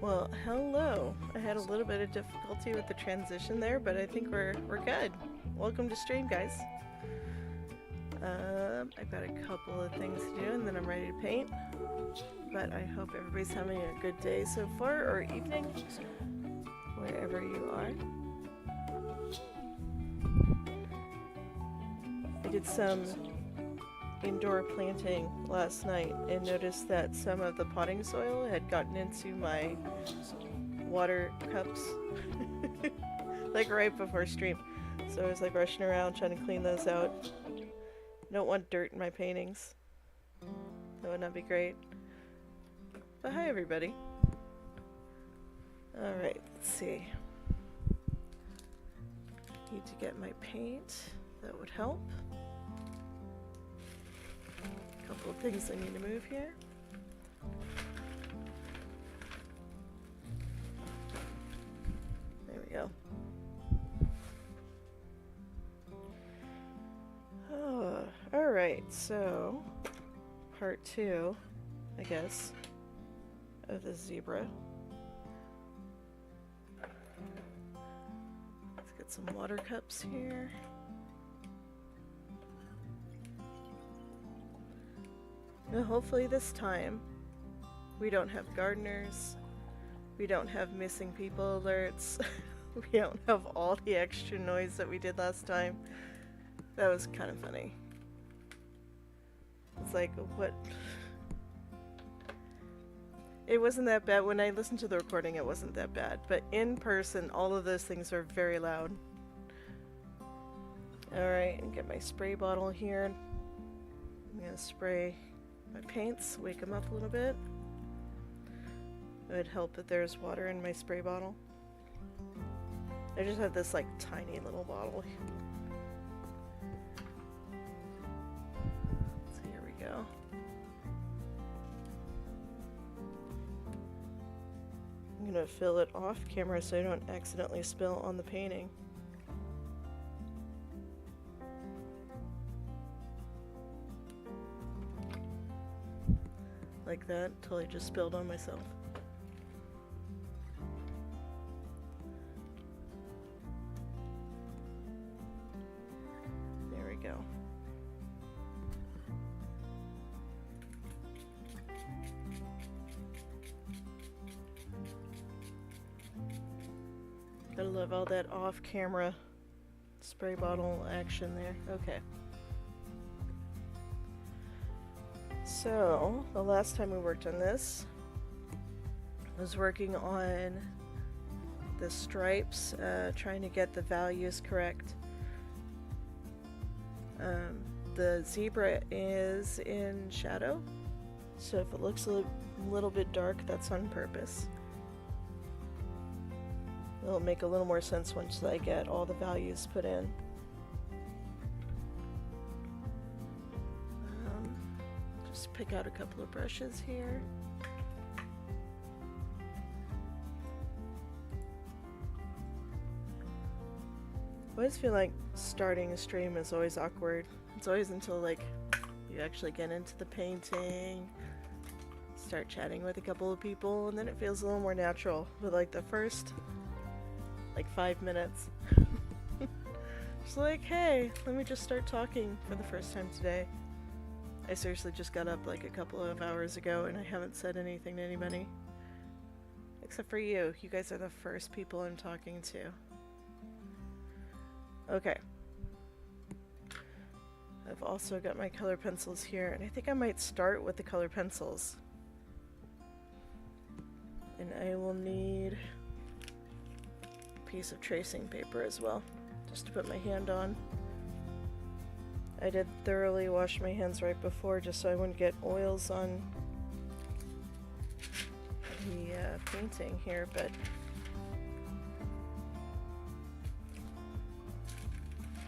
Well, hello. I had a little bit of difficulty with the transition there, but I think we're good. Welcome to stream, guys. I've got a couple of things to do and then I'm ready to paint. But I hope everybody's having a good day so far, or evening, wherever you are. I did some indoor planting last night and noticed that some of the potting soil had gotten into my water cups like right before stream, so I was like rushing around trying to clean those out. I don't want dirt in my paintings. That would not be great. But hi everybody. Alright, let's see. Need to get my paint. That would help. Couple of things I need to move here. There we go. Oh, alright, so part 2, I guess, of the zebra. Let's get some water cups here. Now hopefully this time we don't have gardeners, we don't have missing people alerts, we don't have all the extra noise that we did last time. That was kind of funny. It's like, what? It wasn't that bad. When I listened to the recording, it wasn't that bad. But in person, all of those things are very loud. Alright, and get my spray bottle here. I'm gonna spray my paints, wake them up a little bit. It would help if there's water in my spray bottle. I just have this like tiny little bottle. So here we go. I'm gonna fill it off camera so I don't accidentally spill on the painting. Like that, until I just spilled on myself. There we go. Gotta love all that off-camera spray bottle action there. Okay. So, the last time we worked on this, I was working on the stripes, trying to get the values correct. The zebra is in shadow, so if it looks a little bit dark, that's on purpose. It'll make a little more sense once I get all the values put in. Just pick out a couple of brushes here. I always feel like starting a stream is always awkward. It's always until like you actually get into the painting, start chatting with a couple of people, and then it feels a little more natural. But like the first like 5 minutes, just like, hey, let me just start talking for the first time today. I seriously just got up like a couple of hours ago and I haven't said anything to anybody. Except for you. You guys are the first people I'm talking to. Okay. I've also got my color pencils here, and I think I might start with the color pencils. And I will need a piece of tracing paper as well, just to put my hand on. I did thoroughly wash my hands right before just so I wouldn't get oils on the painting here, but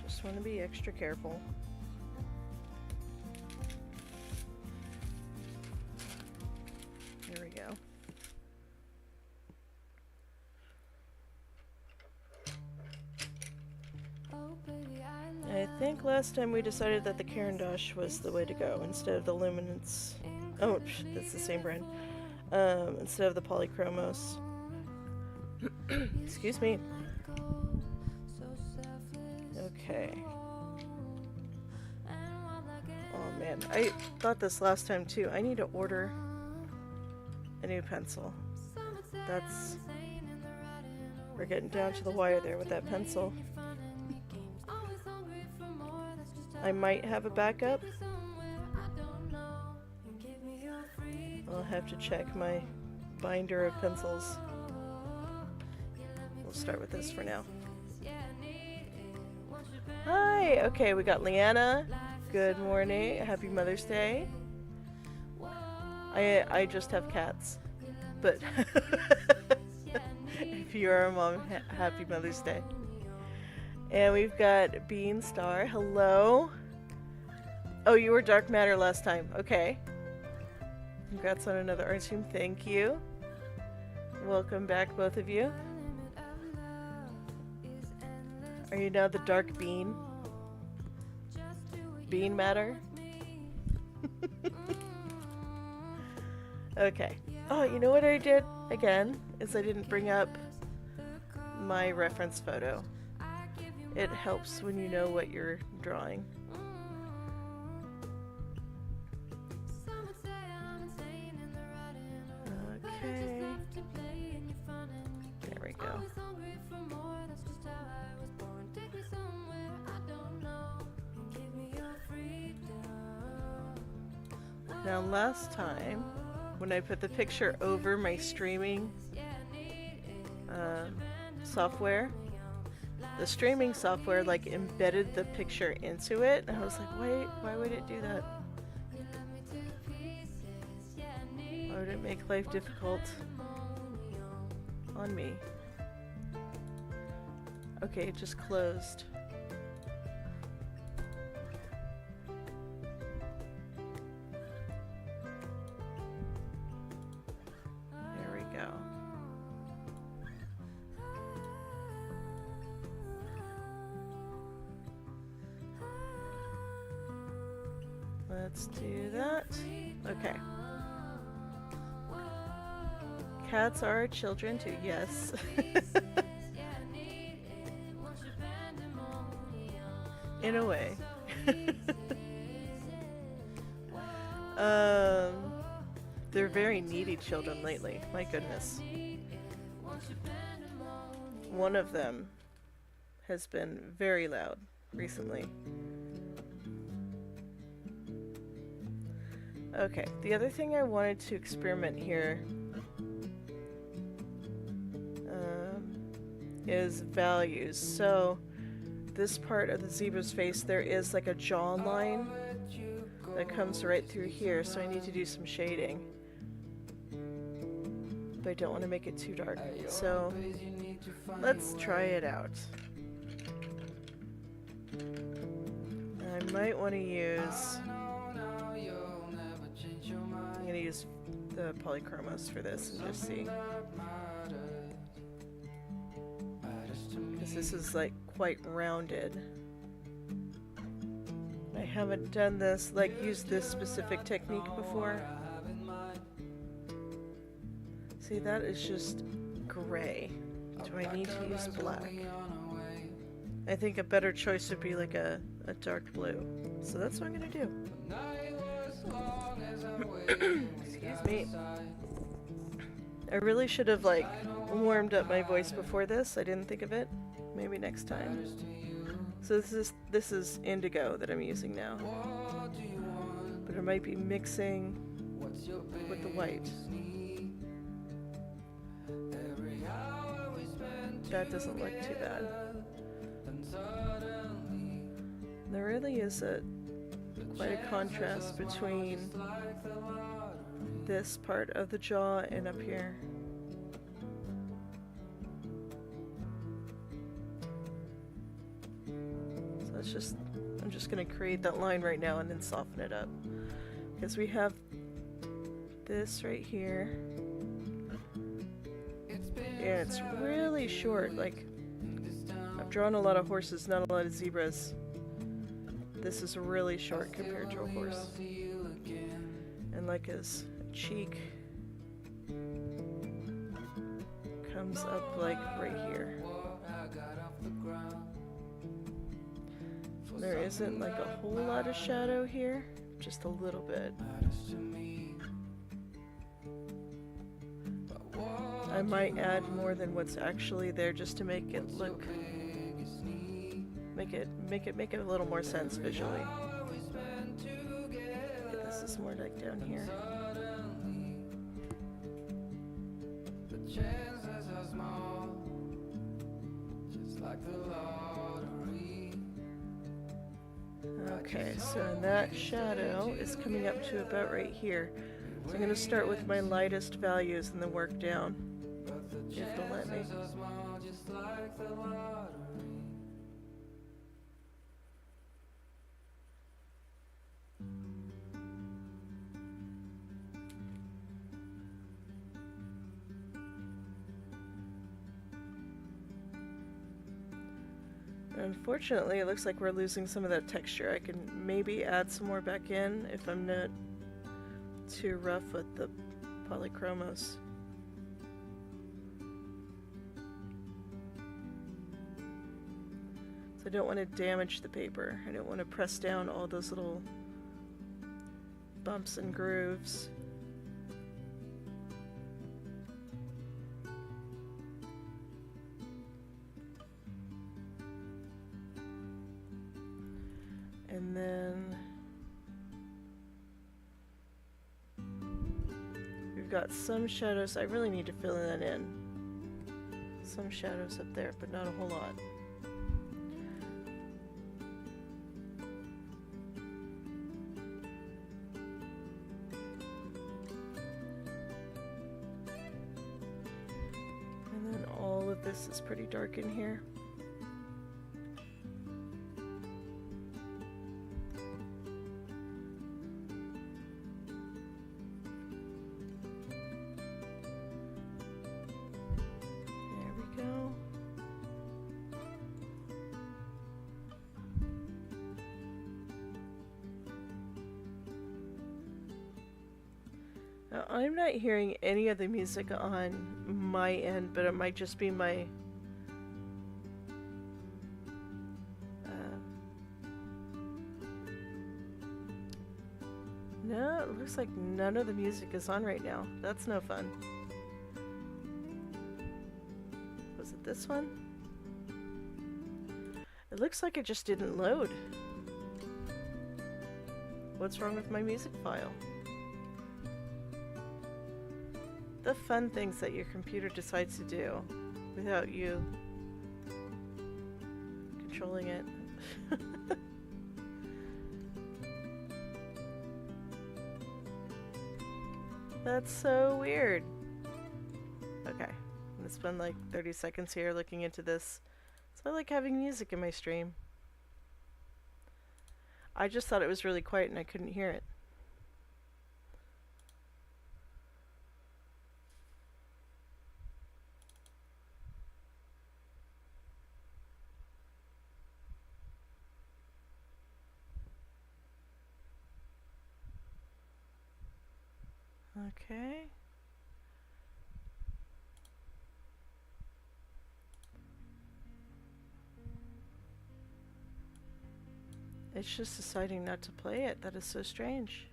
just want to be extra careful. Here we go. I think last time we decided that the Caran d'Ache was the way to go instead of the Luminance. Oh, that's the same brand. Instead of the Polychromos. Excuse me. Okay. Oh man, I thought this last time too. I need to order a new pencil. We're getting down to the wire there with that pencil. I might have a backup. I'll have to check my binder of pencils. We'll start with this for now. Hi! Okay, we got Leanna. Good morning. Happy Mother's Day. I just have cats. But if you are a mom, happy Mother's Day. And we've got Beanstar. Hello. Oh, you were Dark Matter last time. Okay. Congrats on another art stream. Thank you. Welcome back, both of you. Are you now the Dark Bean? Bean Matter? Okay. Oh, you know what I did again? Is I didn't bring up my reference photo. It helps when you know what you're drawing. Okay. There we go. Now last time, when I put the picture over my streaming software, the streaming software like embedded the picture into it, and I was like, wait, why would it do that? Why would it make life difficult on me? Okay, it just closed. There we go. Let's do that. Okay. Cats are children too, yes. In a way. They're very needy children lately, my goodness. One of them has been very loud recently. Okay, the other thing I wanted to experiment here is values. So this part of the zebra's face, there is like a jawline that comes right through here, so I need to do some shading. But I don't want to make it too dark, so let's try it out. I might want to use... I'm going to use the polychromos for this and just see. Because this is like quite rounded. I haven't done this, like used this specific technique before. See, that is just gray. Do I need to use black? I think a better choice would be like a dark blue. So that's what I'm gonna do. Excuse me. I really should have like warmed up my voice before this. I didn't think of it. Maybe next time. So this is indigo that I'm using now. But it might be mixing with the white. That doesn't look too bad. There really is quite a contrast between this part of the jaw and up here. So I'm just gonna create that line right now and then soften it up. Because we have this right here. Yeah, it's really short. Like, I've drawn a lot of horses, not a lot of zebras. This is really short compared to a horse. And like his cheek comes up like right here. There isn't like a whole lot of shadow here, just a little bit. I might add more than what's actually there just to make it look, make it a little more sense visually. Okay, this is more like down here. Okay, so that shadow is coming up to about right here. So I'm going to start with my lightest values and then work down. If they'll let me. Unfortunately, it looks like we're losing some of that texture. I can maybe add some more back in if I'm not too rough with the polychromos. So I don't want to damage the paper. I don't want to press down all those little bumps and grooves. And then we've got some shadows. I really need to fill that in. Some shadows up there, but not a whole lot. And then all of this is pretty dark in here. I'm not hearing any of the music on my end, but it might just be my no, it looks like none of the music is on right now. That's no fun. Was it this one? It looks like it just didn't load. What's wrong with my music file? The fun things that your computer decides to do without you controlling it. That's so weird. Okay, I'm gonna spend like 30 seconds here looking into this. So I like having music in my stream. I just thought it was really quiet and I couldn't hear it. Okay. It's just deciding not to play it. That is so strange.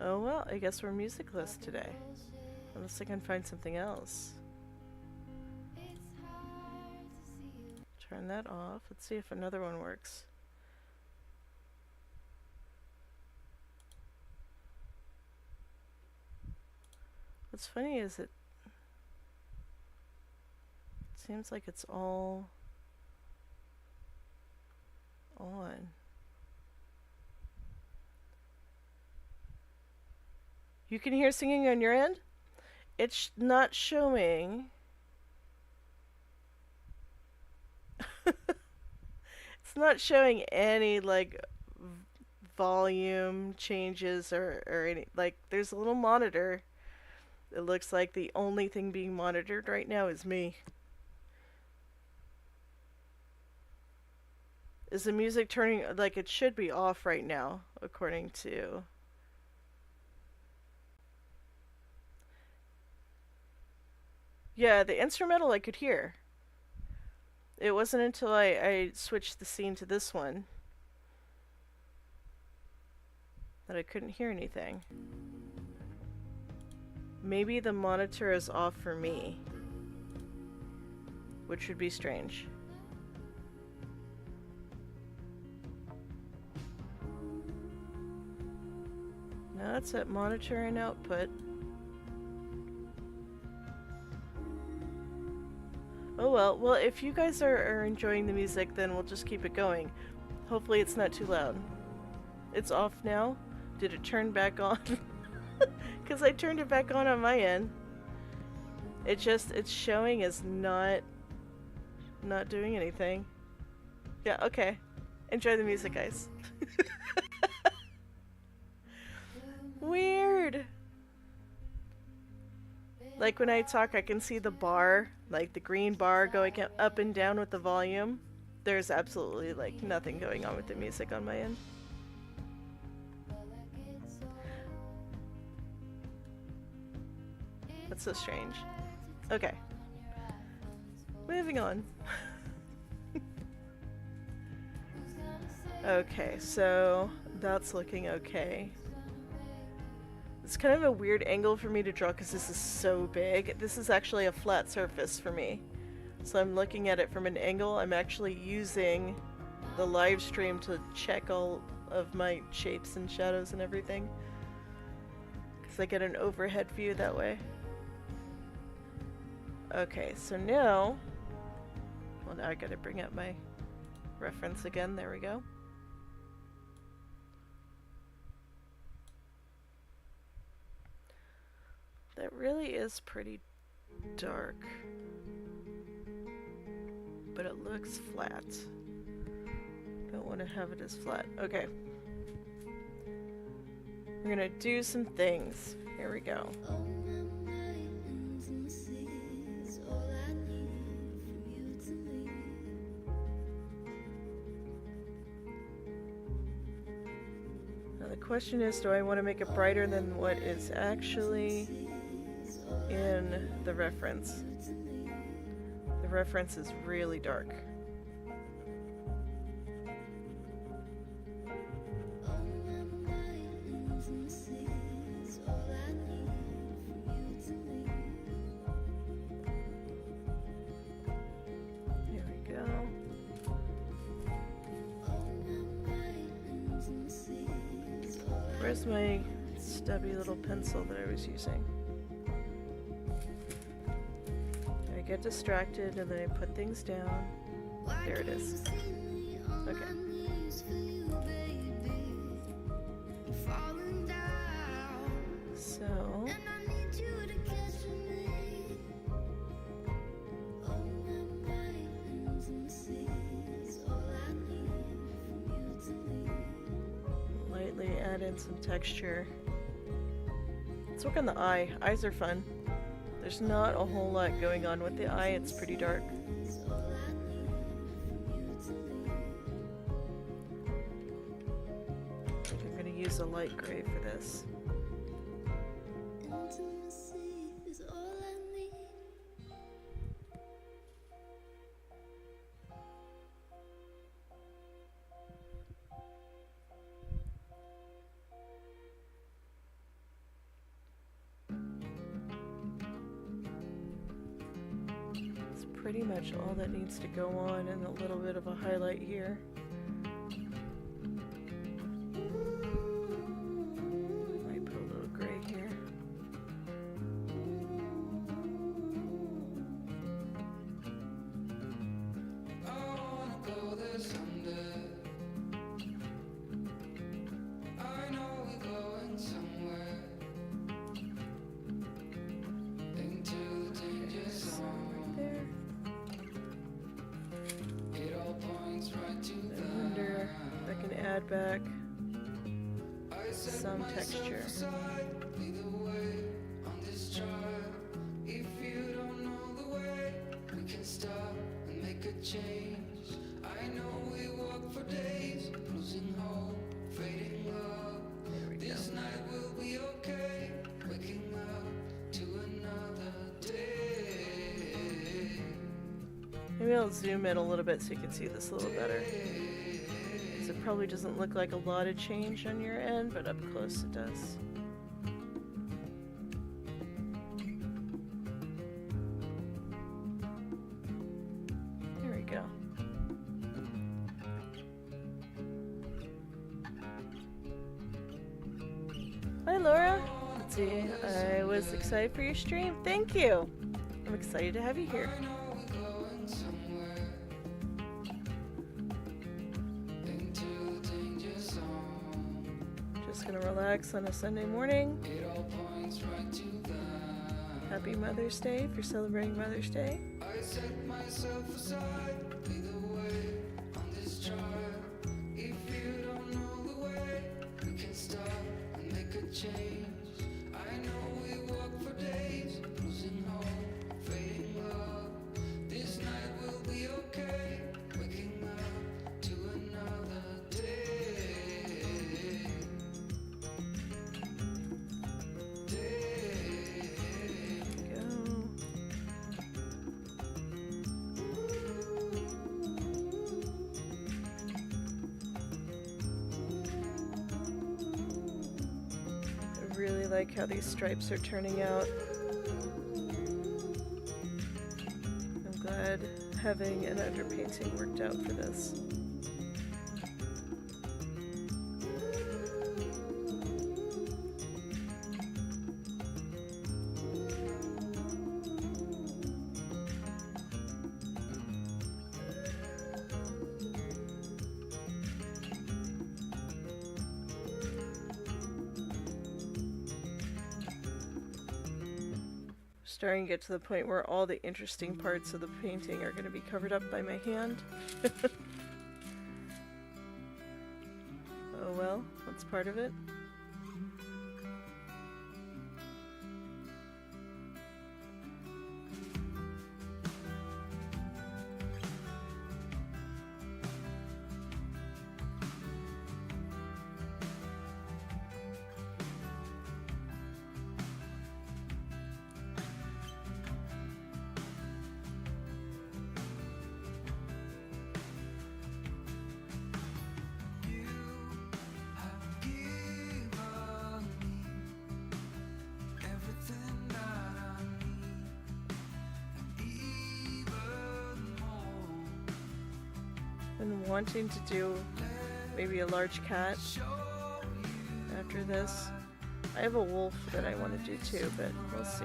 Oh well, I guess we're musicless today. Unless I can find something else. Turn that off. Let's see if another one works. What's funny is it seems like it's all on. You can hear singing on your end? It's not showing. It's not showing any like volume changes or any, like, there's a little monitor. It looks like the only thing being monitored right now is me. Is the music turning, like, it should be off right now, according to... Yeah, the instrumental I could hear. It wasn't until I switched the scene to this one that I couldn't hear anything. Maybe the monitor is off for me, which would be strange. Now it's at monitor and output. Oh well, well if you guys are enjoying the music, then we'll just keep it going. Hopefully it's not too loud. It's off now? Did it turn back on? Because I turned it back on my end. It's showing as not doing anything. Yeah, okay. Enjoy the music, guys. Weird. Like when I talk, I can see the bar, like the green bar going up and down with the volume. There's absolutely like nothing going on with the music on my end. That's so strange. Okay. Moving on. Okay, so that's looking okay. It's kind of a weird angle for me to draw because this is so big. This is actually a flat surface for me. So I'm looking at it from an angle. I'm actually using the live stream to check all of my shapes and shadows and everything. Because I get an overhead view that way. Okay, so now... Well, now I gotta bring up my reference again. There we go. That really is pretty dark, but it looks flat. Don't want to have it as flat. Okay. We're gonna do some things. Here we go. Now the question is, do I want to make it brighter than what is actually in the reference? The reference is really dark. Here we go. Where's my stubby little pencil that I was using? I get distracted and then I put things down. There it is. Okay. So... lightly add in some texture. Let's work on the eye. Eyes are fun. There's not a whole lot going on with the eye, it's pretty dark. I think I'm going to use a light gray for this. Pretty much all that needs to go on, and a little bit of a highlight here. Might put a little gray here. Back. some texture. Maybe I'll zoom in a little bit so you can see this a little better. Because it probably doesn't look like a lot of change on your end, but up close it does. There we go. Hi Laura! Let's see, I was excited for your stream. Thank you! I'm excited to have you here. Just gonna relax on a Sunday morning. Happy Mother's Day if you're celebrating Mother's Day. I set myself aside, lead the way on this trial. If you don't know the way, we can stop and make a change. I know we walk for days, losing hope, fading love. This night will be okay, waking up to another day. I really like how these stripes are turning out. I'm glad having an underpainting worked out for this. Starting to get to the point where all the interesting parts of the painting are going to be covered up by my hand. Oh well, that's part of it. Been wanting to do maybe a large cat after this. I have a wolf that I want to do too, but we'll see.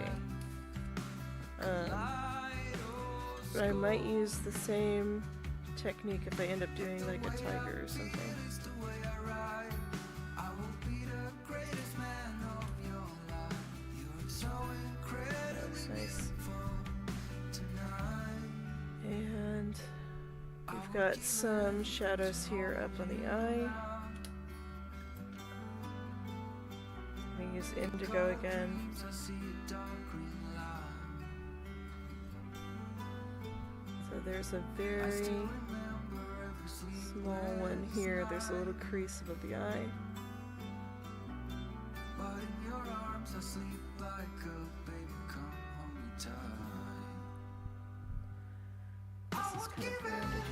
But I might use the same technique if I end up doing like a tiger or something. That looks nice. And we've got some shadows here up on the eye. I'm going to use indigo again. So there's a very small one here. There's a little crease above the eye. This is kind of rounded here.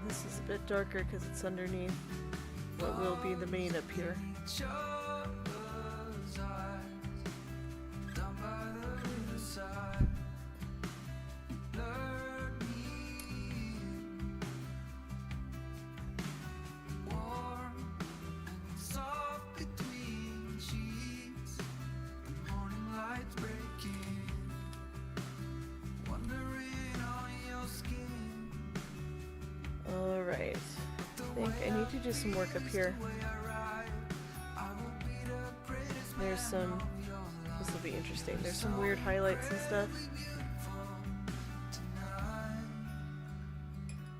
This is a bit darker because it's underneath what will be the mane up here. Alright, I think I need to do some work up here. There's some, this will be interesting, there's some weird highlights and stuff.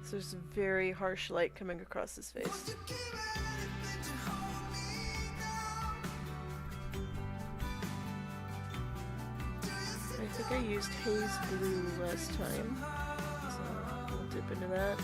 So there's very harsh light coming across his face. I think I used haze blue last time, so we'll dip into that.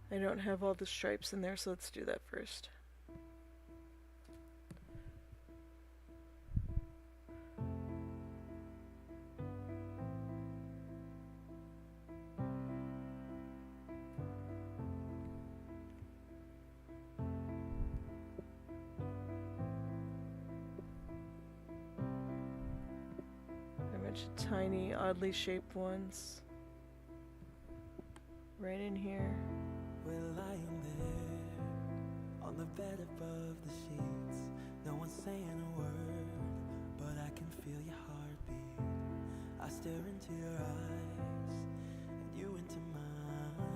I don't have all the stripes in there, so let's do that first. A bunch of tiny, oddly shaped ones right in here. We're lying there on the bed above the sheets. No one's saying a word, but I can feel your heartbeat. I stare into your eyes and you into mine,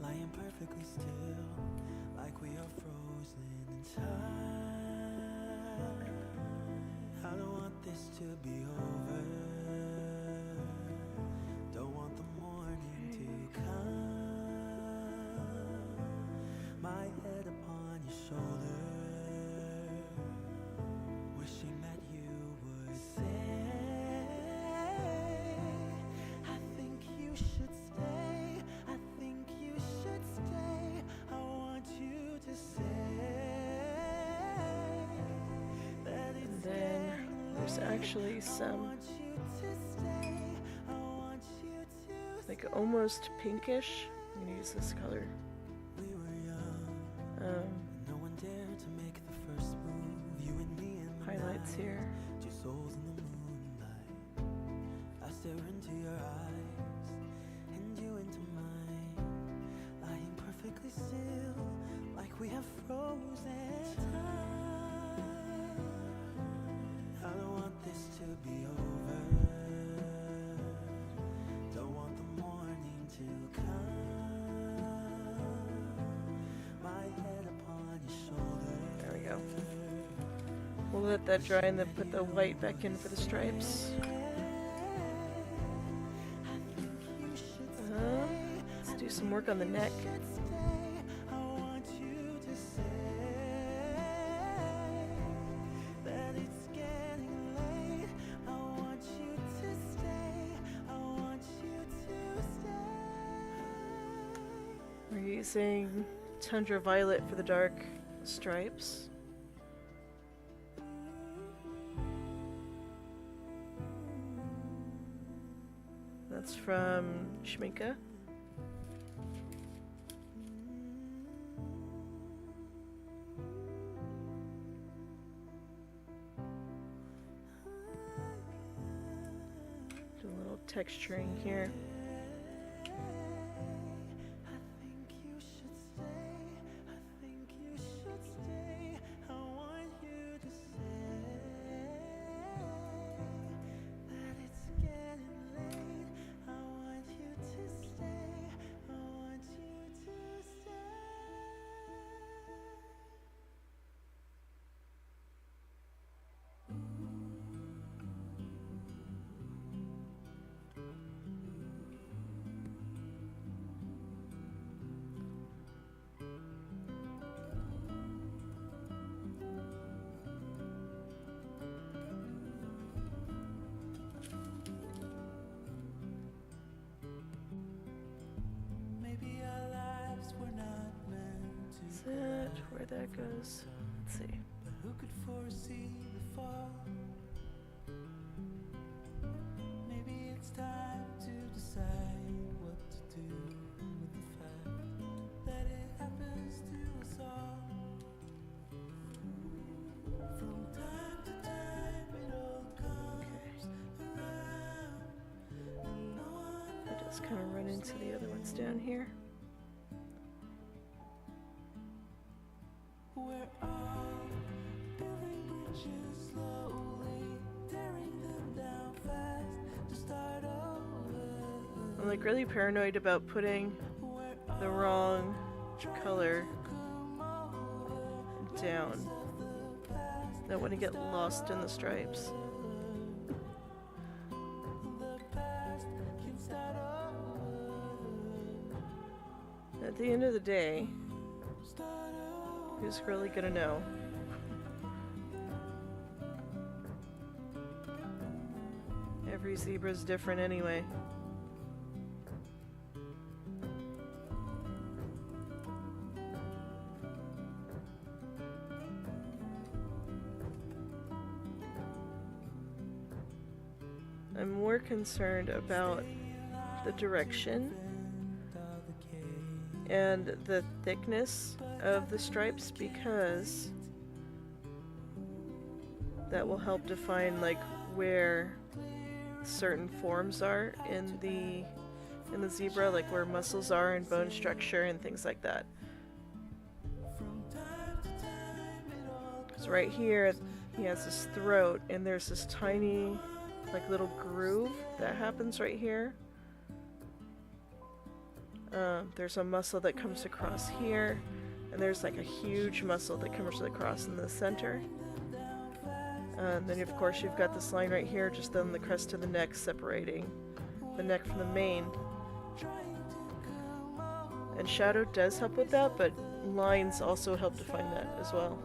lying perfectly still, like we are frozen in time. I don't want this to be over. Don't want the morning to come. My head upon your shoulder, wishing that you would say, I think you should stay, I think you should stay, I want you to say that it's. And then there's actually some like almost pinkish. I'm gonna use this color. No one dared to make the first move. You and me in the highlights night, here. two souls in the moonlight. I stare into your eyes and you into mine, lying perfectly still, like we have frozen time. I don't want this to be over. Don't want the morning to come. My head upon your shoulder. There we go. We'll let that dry and then put the white back in for the stripes. Let's do some work on the neck. We're using Tundra Violet for the dark stripes. That's from Schminke. Do a little texturing here. Is that where that goes? Let's see. But who could foresee the fall? Maybe it's time to decide what to do with the fact that it happens to Just kind of run into the other ones down here. We're all building bridges slowly, tearing them down fast to start over. I'm like really paranoid about putting the wrong color down. I don't want to get lost in the stripes. At the end of the day, who's really gonna know? Every zebra's different anyway. I'm more concerned about the direction and the thickness of the stripes because that will help define like where certain forms are in the zebra, like where muscles are and bone structure and things like that. Because right here he has his throat and there's this tiny like little groove that happens right here. There's a muscle that comes across here, and there's like a huge muscle that comes across in the center. Then of course you've got this line right here, just on the crest of the neck, separating the neck from the mane. And shadow does help with that, but lines also help define that as well.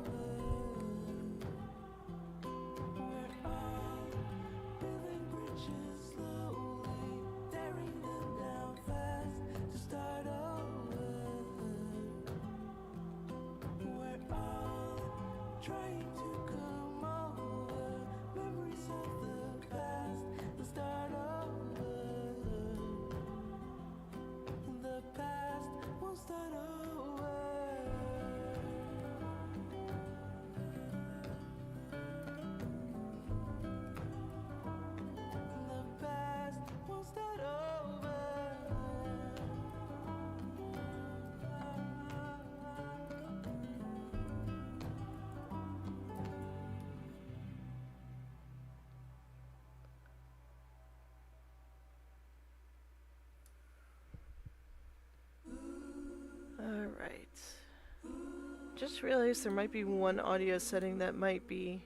Alright. Just realized there might be one audio setting that might be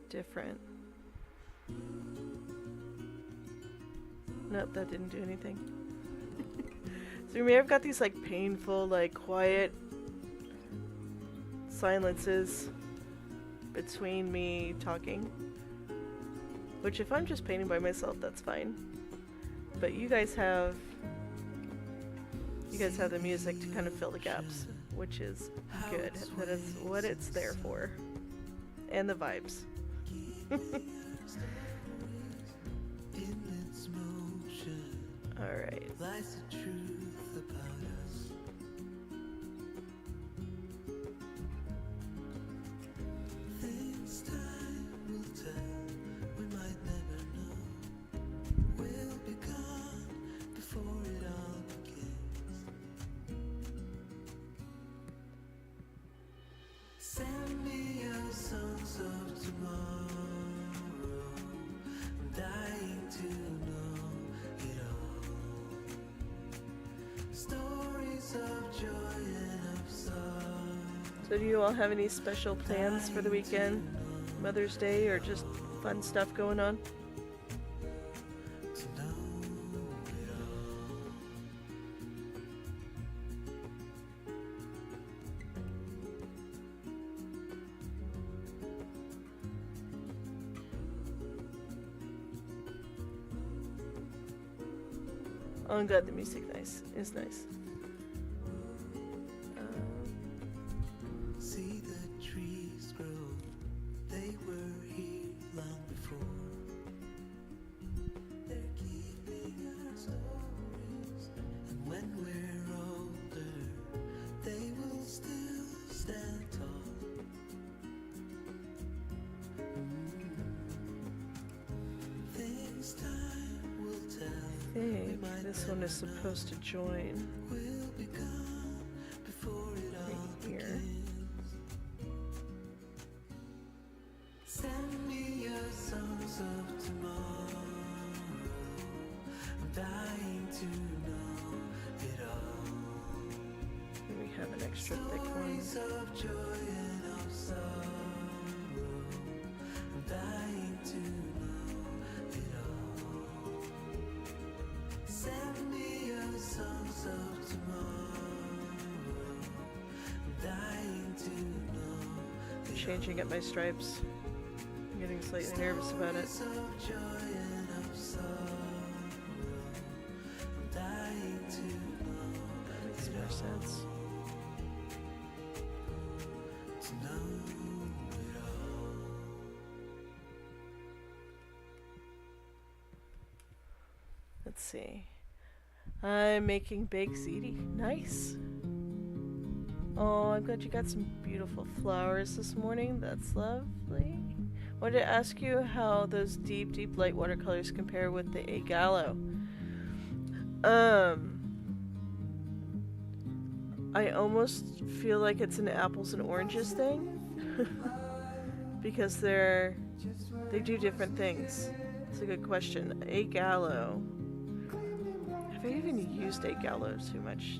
different. Nope, that didn't do anything. So you may have got these like painful, like quiet silences between me talking. Which if I'm just painting by myself, that's fine. But you guys have the music to kind of fill the gaps, which is good. That is what it's there for. And the vibes. Alright. Send me your songs of tomorrow. I'm dying to know it all. Stories of joy and of sorrow. So do you all have any special plans for the weekend? Mother's Day or just fun stuff going on? Oh, I'm glad the music is nice. See the trees grow, they were here long before. They're keeping our stories, and when we're older, they will still stand tall. Things time will tell. This one is supposed to join right here. Send me your songs of tomorrow. I'm dying to know it all. And we have an extra thick one. Stories of joy and of sorrow. I'm dying to know it all. Send me your songs of tomorrow. I'm dying to know. I'm changing up my stripes. I'm getting slightly nervous about it. That makes more sense. Let's see. I'm making baked ziti. Nice. Oh, I'm glad you got some beautiful flowers this morning. That's lovely. Wanted to ask you how those deep, deep light watercolors compare with the A Gallo. I almost feel like it's an apples and oranges thing because they do different things. It's a good question. A Gallo. Have I even used A Gallo too much?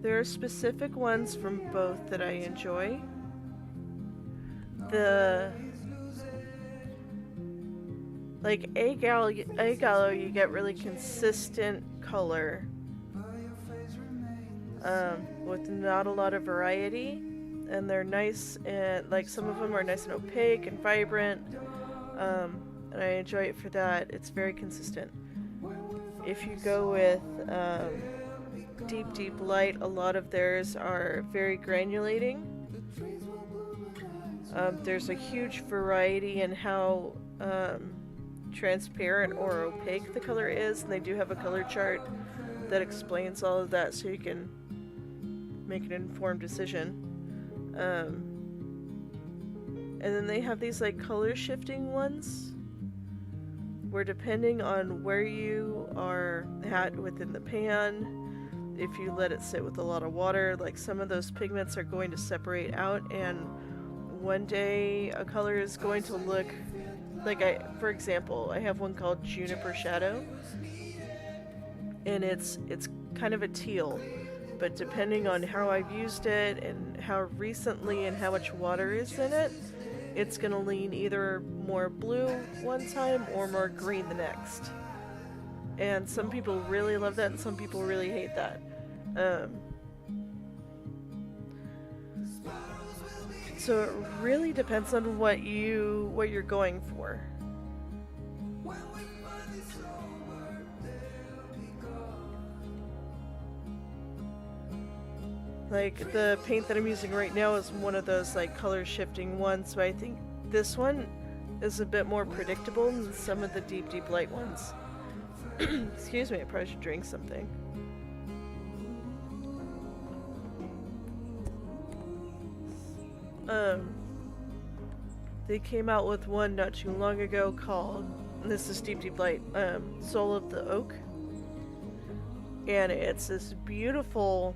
There are specific ones from both that I enjoy. Like A Gallo, you get really consistent color with not a lot of variety, and they're nice, and like some of them are nice and opaque and vibrant, and I enjoy it for that. It's very consistent. If you go with deep, deep light, a lot of theirs are very granulating. There's a huge variety in how transparent or opaque the color is, and they do have a color chart that explains all of that so you can make an informed decision. And then they have these like color shifting ones where depending on where you are at within the pan, if you let it sit with a lot of water, like some of those pigments are going to separate out, and one day a color is going to look like, for example, I have one called Juniper Shadow, and it's kind of a teal, but depending on how I've used it and how recently and how much water is in it, it's going to lean either more blue one time or more green the next. And some people really love that and some people really hate that. So it really depends on what you're going for. Like the paint that I'm using right now is one of those like color shifting ones, so I think this one is a bit more predictable than some of the deep, deep light ones. Excuse me, I probably should drink something. They came out with one not too long ago called, and this is deep, deep light, Soul of the Oak. And it's this beautiful,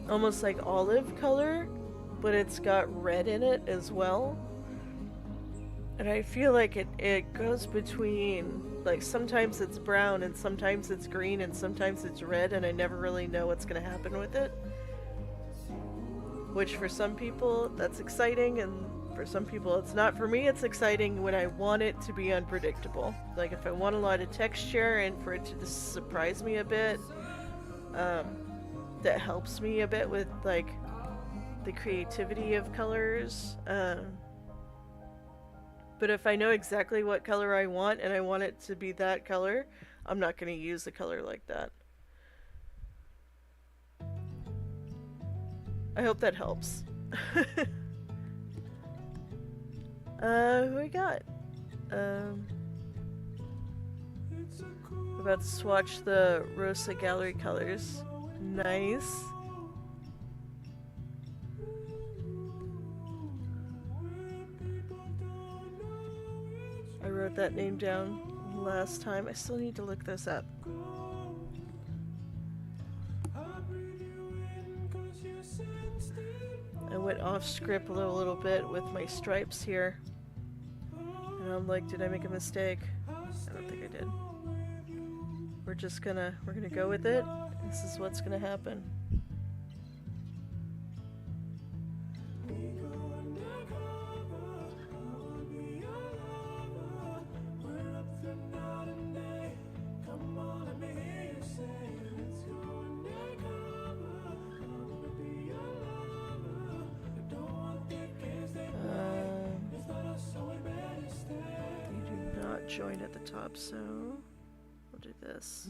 almost like olive color, but it's got red in it as well. And I feel like it goes between, like sometimes it's brown and sometimes it's green and sometimes it's red, and I never really know what's going to happen with it. Which for some people that's exciting, and for some people it's not. For me it's exciting when I want it to be unpredictable. Like if I want a lot of texture and for it to just surprise me a bit, that helps me a bit with like the creativity of colors. But if I know exactly what color I want and I want it to be that color, I'm not going to use a color like that. I hope that helps. Who we got? About to swatch the Rosa Gallery colors. Nice. I wrote that name down last time. I still need to look this up. I went off script a little bit with my stripes here. And I'm like, did I make a mistake? I don't think I did. We're gonna go with it. This is what's gonna happen. Join at the top, so we'll do this.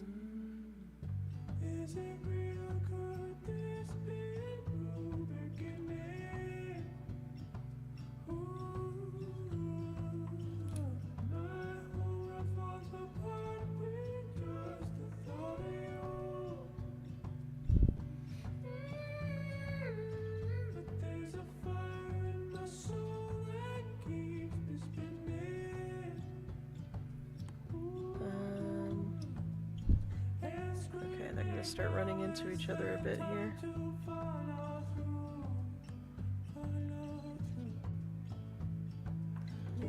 Start running into each other a bit here.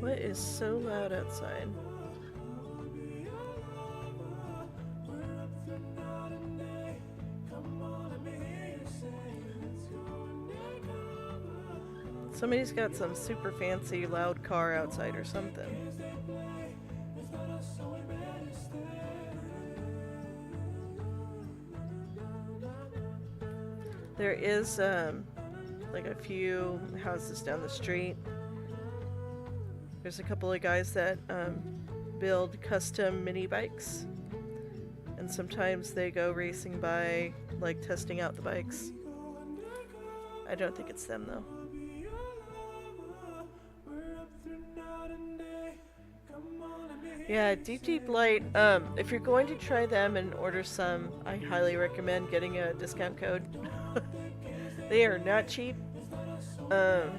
What is so loud outside? Somebody's got some super fancy loud car outside or something. There is like a few houses down the street. There's a couple of guys that build custom mini bikes, and sometimes they go racing by, like testing out the bikes. I don't think it's them though. Yeah, Deep Light, if you're going to try them and order some, I highly recommend getting a discount code. They are not cheap. I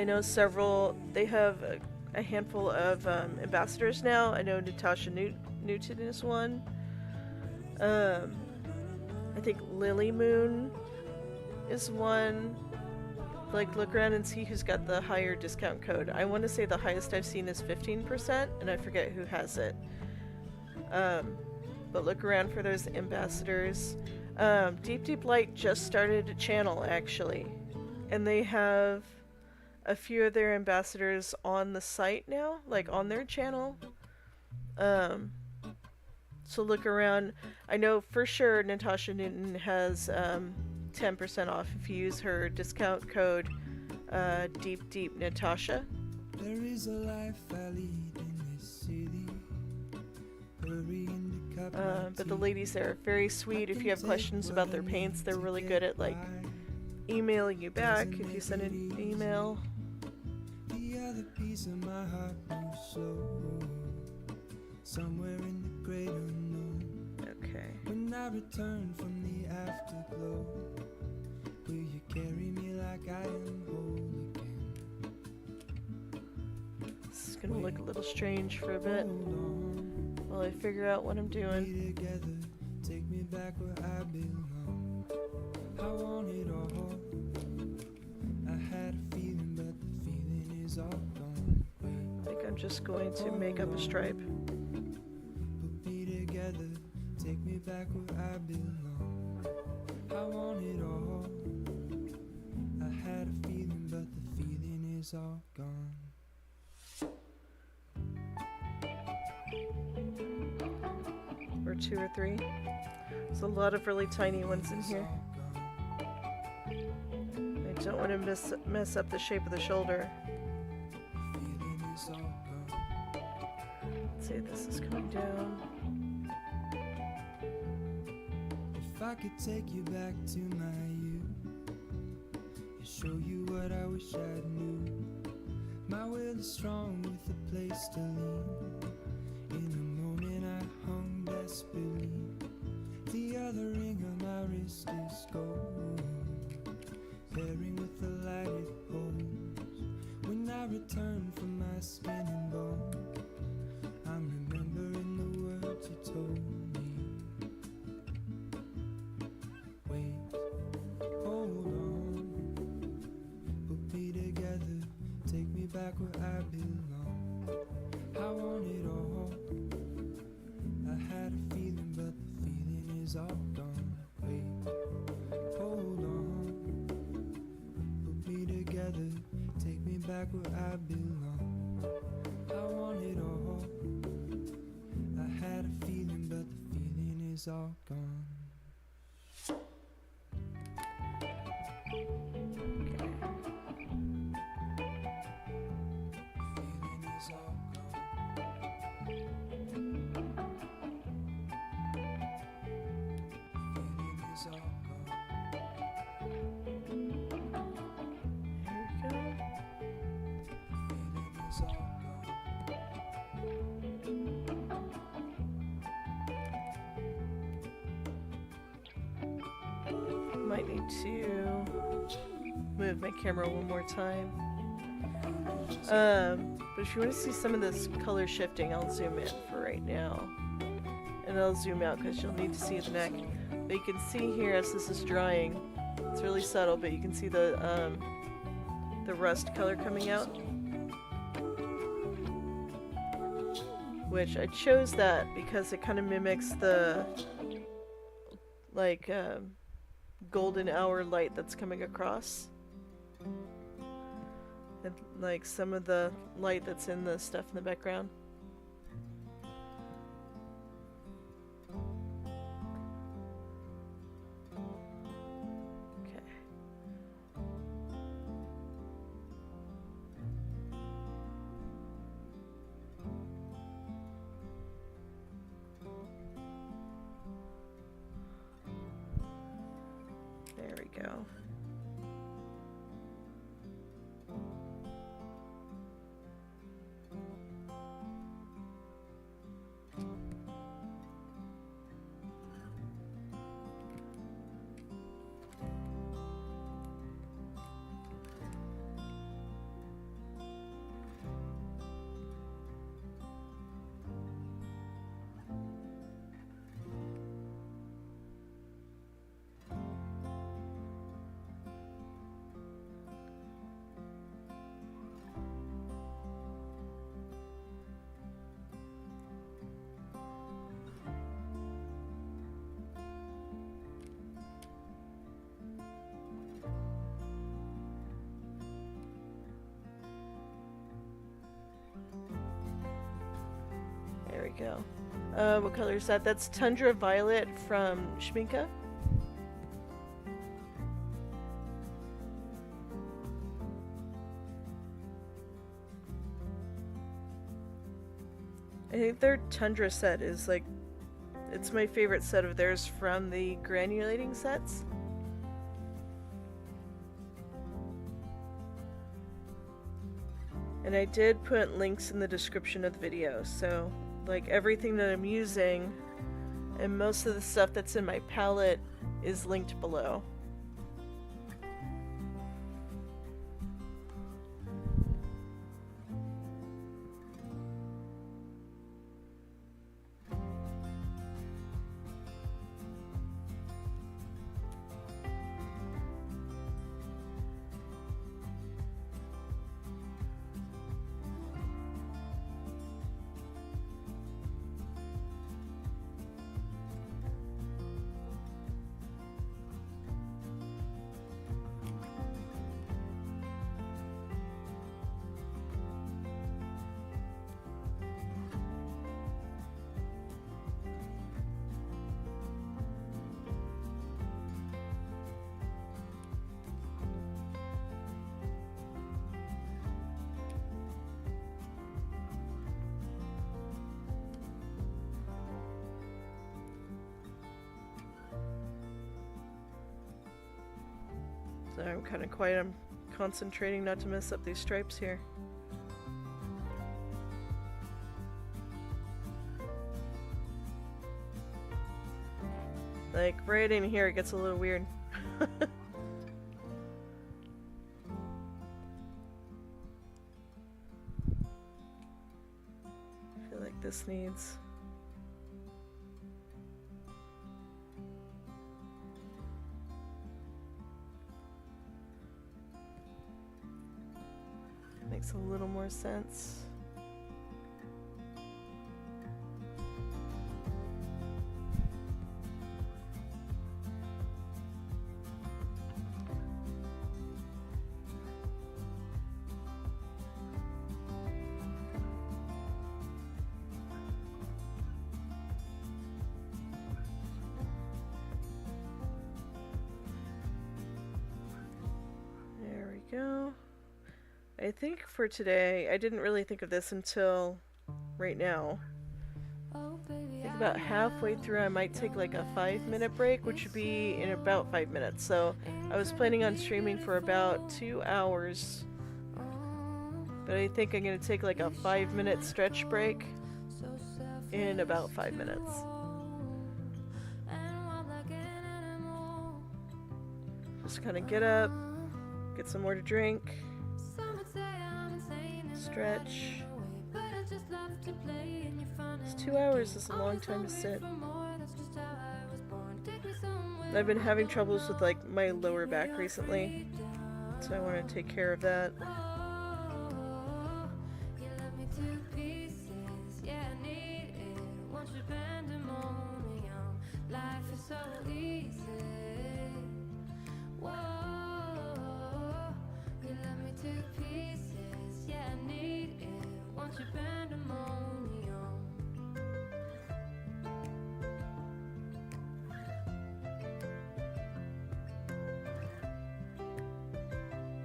know several, they have a handful of ambassadors now. I know Natasha Newton is one. I think Lily Moon is one. Like, look around and see who's got the higher discount code. I want to say the highest I've seen is 15%, and I forget who has it. But look around for those ambassadors. Deep Light just started a channel, actually. And they have a few of their ambassadors on the site now, like on their channel. So look around. I know for sure Natasha Newton has 10% off if you use her discount code Deep Natasha. There is a life I lead in this city. But the ladies there are very sweet. If you have questions about their paints, they're really good at like emailing you back if you send an email. The other piece of my heart moves slow, somewhere in the great unknown. Okay. When I return from the afterglow, will you carry me like I am whole again? This is gonna look a little strange for a bit while I figure out what I'm doing. Together, take me back where I belong. I want it all. I had a feeling, but the feeling is all gone. I think I'm just going to make up a stripe. Put me together, take me back where I belong. I want it all. I had a feeling, but the feeling is all gone. Or 2 or 3. There's a lot of really tiny ones in here. I don't want to mess up the shape of the shoulder. Let's see if this is coming down. If I could take you back to my youth and show you what I wish I knew. My will is strong with a place to lean. In the moment I hung desperately. The other ring on my wrist is gold, pairing with the light it holds. When I return from my spinning ball, where I belong. I want it all. I had a feeling, but the feeling is all gone. Feeling is all gone. Feeling is all gone. There we go. Feeling is all gone. Might need to move my camera one more time. But if you want to see some of this color shifting, I'll zoom in for right now. And I'll zoom out because you'll need to see the neck. But you can see here as this is drying, it's really subtle, but you can see the rust color coming out. Which I chose that because it kind of mimics the like golden hour light that's coming across. And like some of the light that's in the stuff in the background. Okay. There we go. There we go. What color is that? That's Tundra Violet from Schminke. I think their Tundra set is like, it's my favorite set of theirs from the Granulating sets. And I did put links in the description of the video, so like everything that I'm using and most of the stuff that's in my palette is linked below. So I'm kind of quiet. I'm concentrating not to mess up these stripes here. Like right in here it gets a little weird. I feel like this needs... Makes a little more sense. I think for today, I didn't really think of this until right now. I think about halfway through I might take like a 5-minute break, which would be in about 5 minutes. So I was planning on streaming for about 2 hours. But I think I'm going to take like a 5-minute stretch break in about 5 minutes. Just kind of get up, get some more to drink, stretch. 2 hours is a long time to sit. I've been having troubles with like my lower back recently, so I want to take care of that.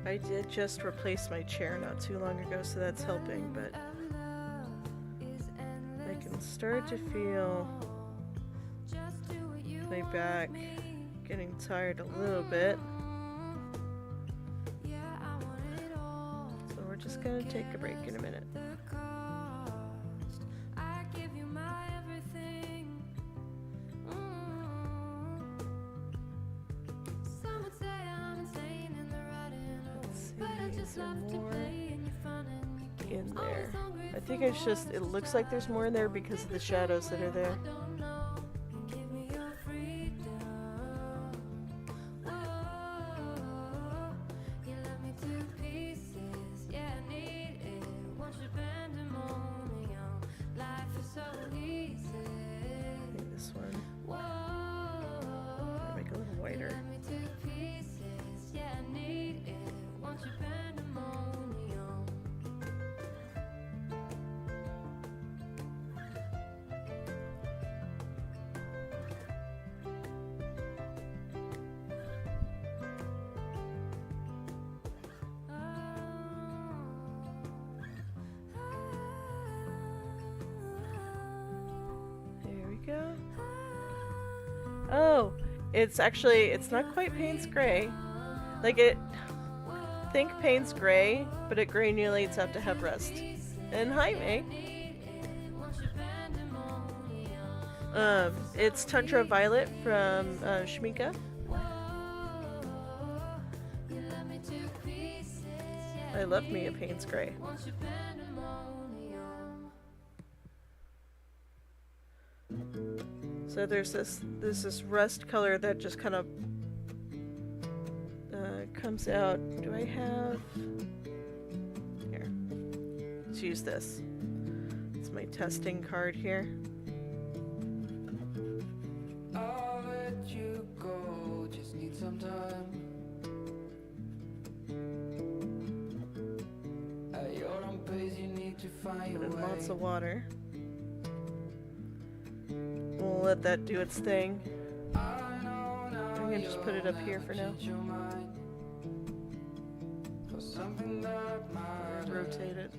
I did just replace my chair not too long ago, so that's helping, but I can start to feel my back getting tired a little bit. So we're just gonna take a break in a minute. In there. I think it's just, it looks like there's more in there because of the shadows that are there. Maybe this one. I'll make it a little whiter. Go. Oh, it's actually, it's not quite Payne's Gray. Like think Payne's Gray, but it granulates out to have rust. And hi, May. It's Tundra Violet from Shmika. I love me a Payne's Gray. So there's this rust color that just kind of comes out. Do I have... Here. Let's use this. It's my testing card here. I'll let you go, just need some time. At your own pace, you need to find your way. Lots of water. We'll let that do its thing. I'm gonna just put it up here for now. Rotate it.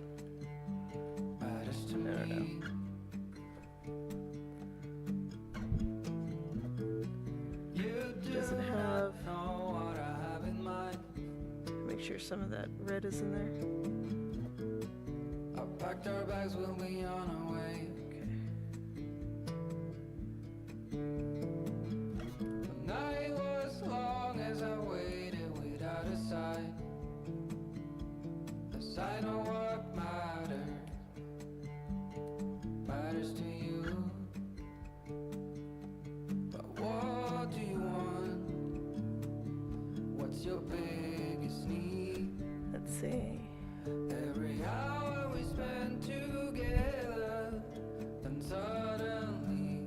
No. Does it have... Make sure some of that red is in there. Packed our bags, we'll be on our way. The night was long as I waited without a sign. A sign of what matters to you. But what do you want? What's your biggest need? Let's see. Every hour we spend together, then suddenly.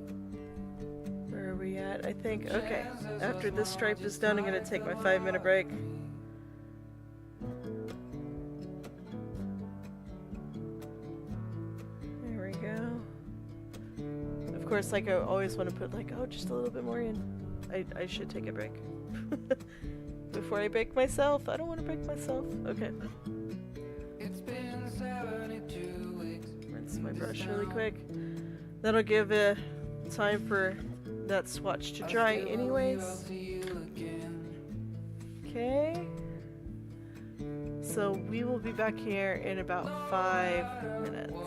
Where are we at? I think, okay. After this stripe is done, I'm going to take my 5-minute break. There we go. Of course, like I always want to put like, oh, just a little bit more in. I should take a break. Before I break myself. I don't want to break myself. Okay. my brush really quick. That'll give time for that swatch to dry anyways. Okay. So we will be back here in about 5 minutes.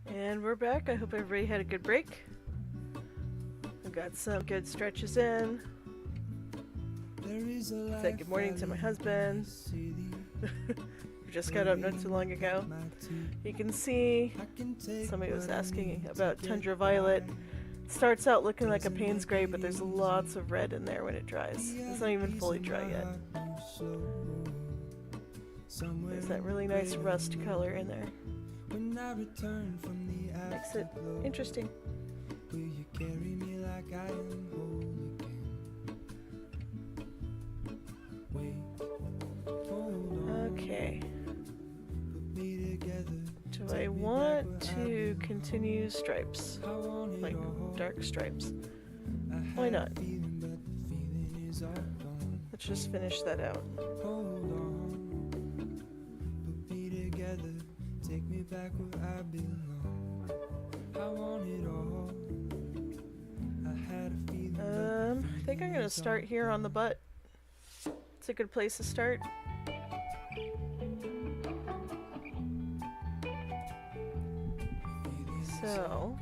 And we're back. I hope everybody had a good break. We got some good stretches in. Said good morning to my husband. We're just got up not too long ago. You can see somebody was asking about Tundra Violet. It starts out looking like a Payne's Gray, but there's lots of red in there when it dries. It's not even fully dry yet. There's that really nice rust color in there. Makes it interesting. Okay. Do I want to continue stripes? Like dark stripes? Why not? Let's just finish that out. Take me back where I belong. I want it all. I had a feeling. I think I'm gonna start here on the butt. It's a good place to start. So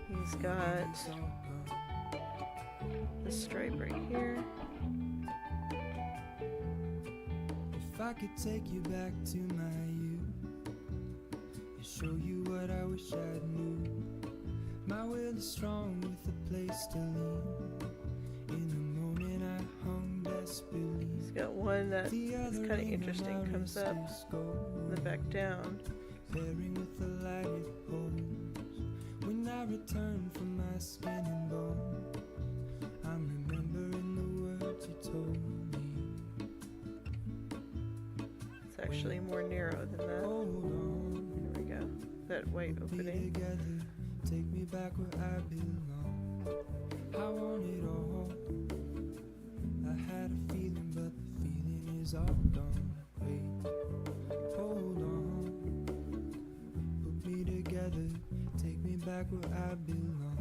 he's got this stripe right here. If I could take you back to my youth and show you what I wish I knew. My will is strong with a place to lean. In the moment I hung desperately. He's got one that is kind of interesting. Comes up and then back down. Pairing with the light it holds. When I return from my skin and bone, I'm remembering the words you told me. Actually more narrow than that. There we go. That white opening. Take me back where I belong. I want it all. I had a feeling, but the feeling is all gone. Wait, hold on. Put me together. Take me back where I belong.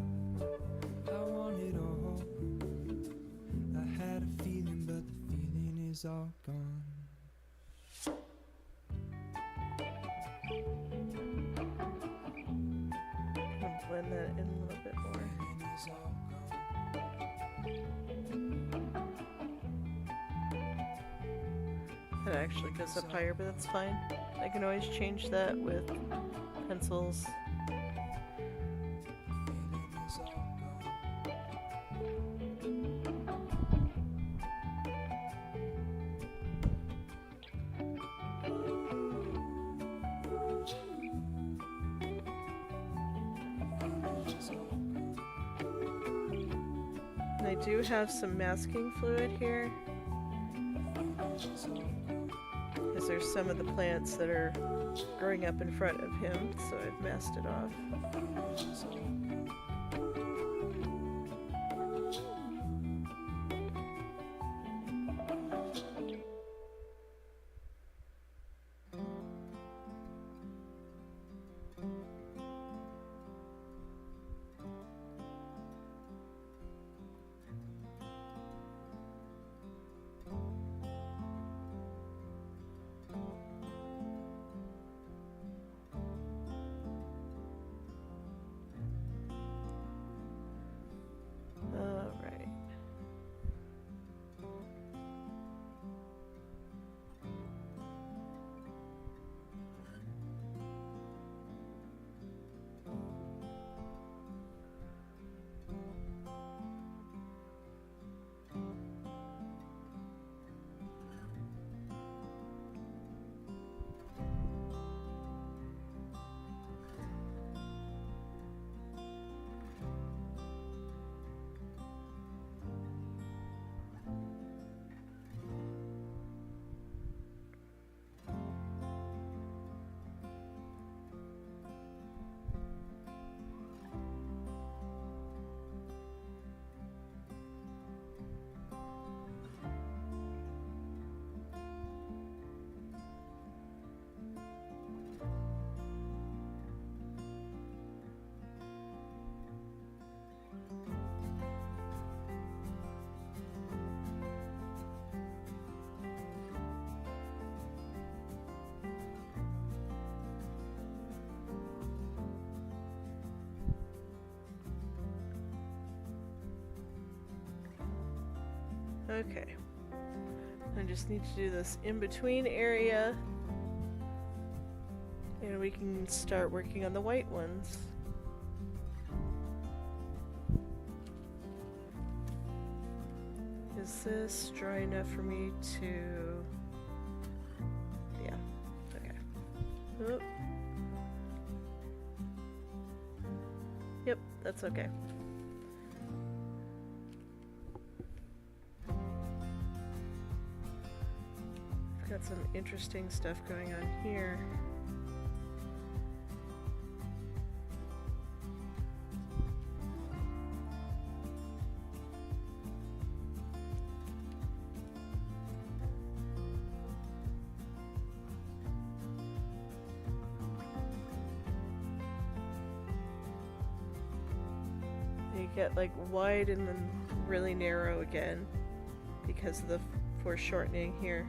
I want it all. I had a feeling, but the feeling is all gone. Blend that in a little bit more. That actually goes up higher, but that's fine. I can always change that with pencils. I do have some masking fluid here because there's some of the plants that are growing up in front of him, so I've masked it off. Okay. I just need to do this in-between area. And we can start working on the white ones. Is this dry enough for me to... Yeah. Okay. Oop. Yep, that's okay. I've got some interesting stuff going on here. You get like wide and then really narrow again because of the foreshortening here.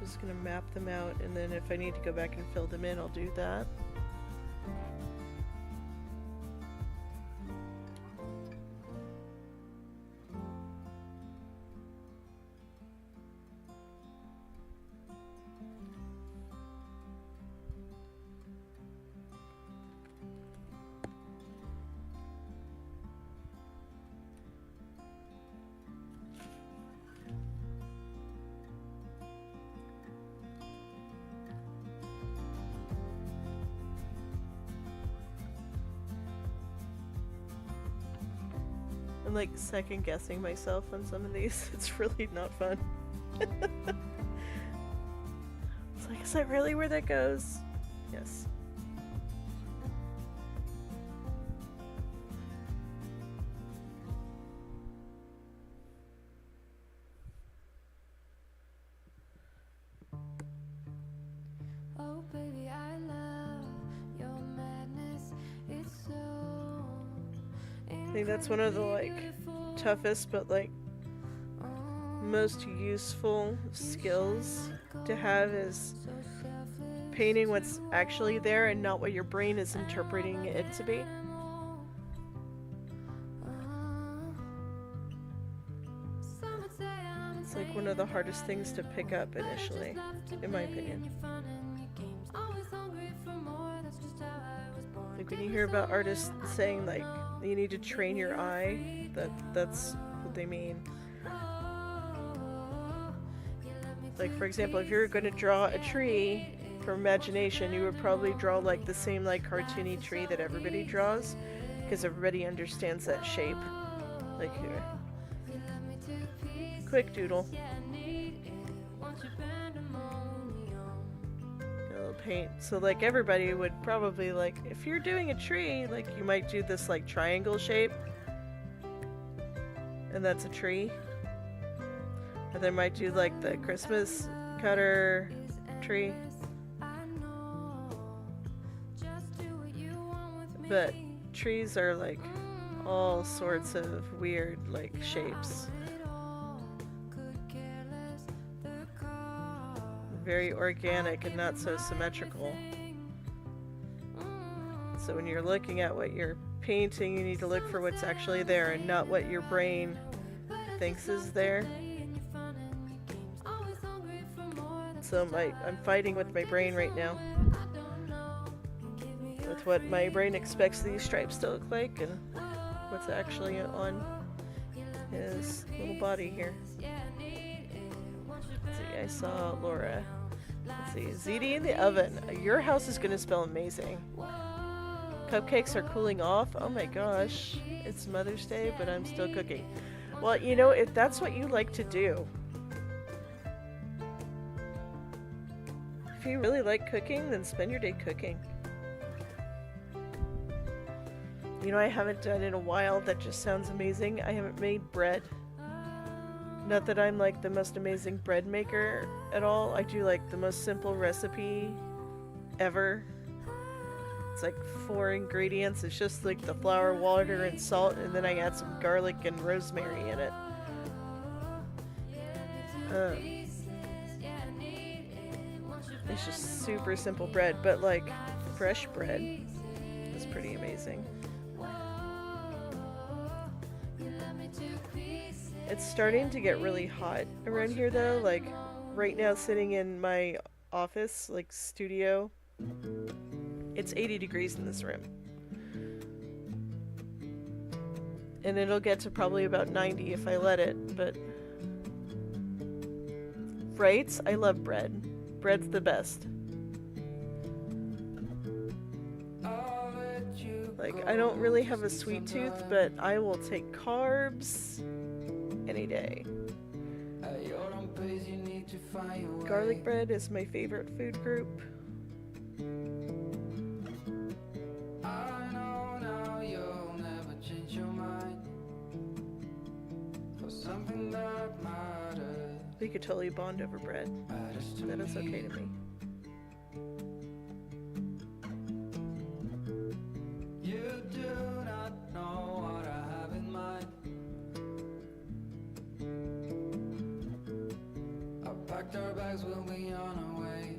Just gonna map them out, and then if I need to go back and fill them in, I'll do that. I'm like second guessing myself on some of these. It's really not fun. It's like, is that really where that goes? Yes. Oh baby, I love your madness. It's so I think that's one of the like toughest but like most useful skills to have is painting what's actually there and not what your brain is interpreting it to be. It's like one of the hardest things to pick up initially, in my opinion. Like when you hear about artists saying like you need to train your eye, that's what they mean. Like for example, if you're going to draw a tree from imagination, you would probably draw like the same like cartoony tree that everybody draws, because everybody understands that shape. Like here, quick doodle. A little paint. So like everybody would probably like, if you're doing a tree, like you might do this like triangle shape, and that's a tree. Or they might do like the Christmas cutter tree. But trees are like all sorts of weird like shapes. Very organic and not so symmetrical. So when you're looking at what you're painting, you need to look for what's actually there and not what your brain thinks is there. So I'm fighting with my brain right now. With what my brain expects these stripes to look like and what's actually on his little body here. Let's see, I saw Laura. Let's see, ZD in the oven. Your house is gonna smell amazing. Cupcakes are cooling off. Oh my gosh. It's Mother's Day, but I'm still cooking. Well, you know, if that's what you like to do, if you really like cooking, then spend your day cooking. You know, I haven't done in a while that just sounds amazing. I haven't made bread. Not that I'm like the most amazing bread maker at all. I do like the most simple recipe ever. It's like 4 ingredients. It's just like the flour, water, and salt, and then I add some garlic and rosemary in it. It's just super simple bread, but like fresh bread is pretty amazing. It's starting to get really hot around here though. Like right now, sitting in my office, like studio, it's 80 degrees in this room. And it'll get to probably about 90 if I let it, but... Right? I love bread. Bread's the best. Like, I don't really have a sweet tooth, but I will take carbs any day. Garlic bread is my favorite food group. We could totally bond over bread. That is okay to me. You do not know what I have in mind. I packed our bags, we'll be on our way.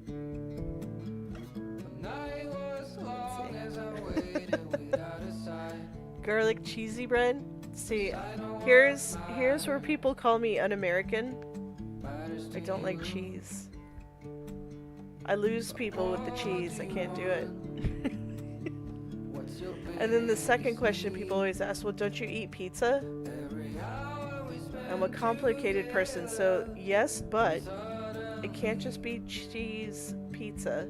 The night was long as I waited without a sign. Garlic cheesy bread. See, here's where people call me un-American. I don't like cheese. I lose people with the cheese. I can't do it. And then the second question people always ask, well, don't you eat pizza? I'm a complicated person, so yes, but it can't just be cheese pizza.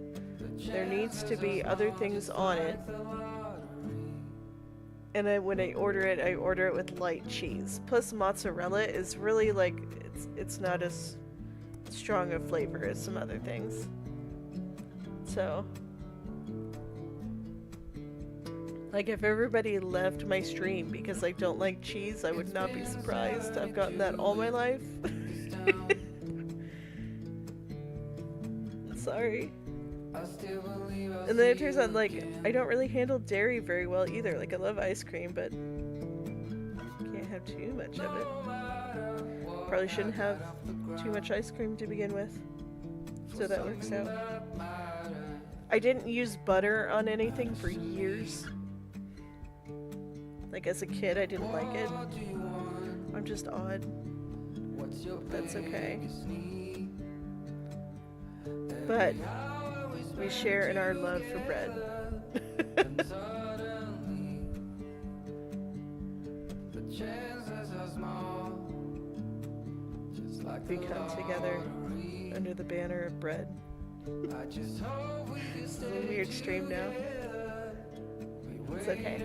There needs to be other things on it. And when I order it with light cheese. Plus mozzarella is really like, it's not as strong a flavor as some other things. So, like if everybody left my stream because I don't like cheese, I would not be surprised. I've gotten that all my life. Sorry. And then it turns out, like, I don't really handle dairy very well either. Like, I love ice cream, but can't have too much of it. Probably shouldn't have too much ice cream to begin with. So that works out. I didn't use butter on anything for years. Like, as a kid, I didn't like it. I'm just odd. That's okay. But we share in our love for bread. We come together under the banner of bread. It's a little weird stream now. It's okay.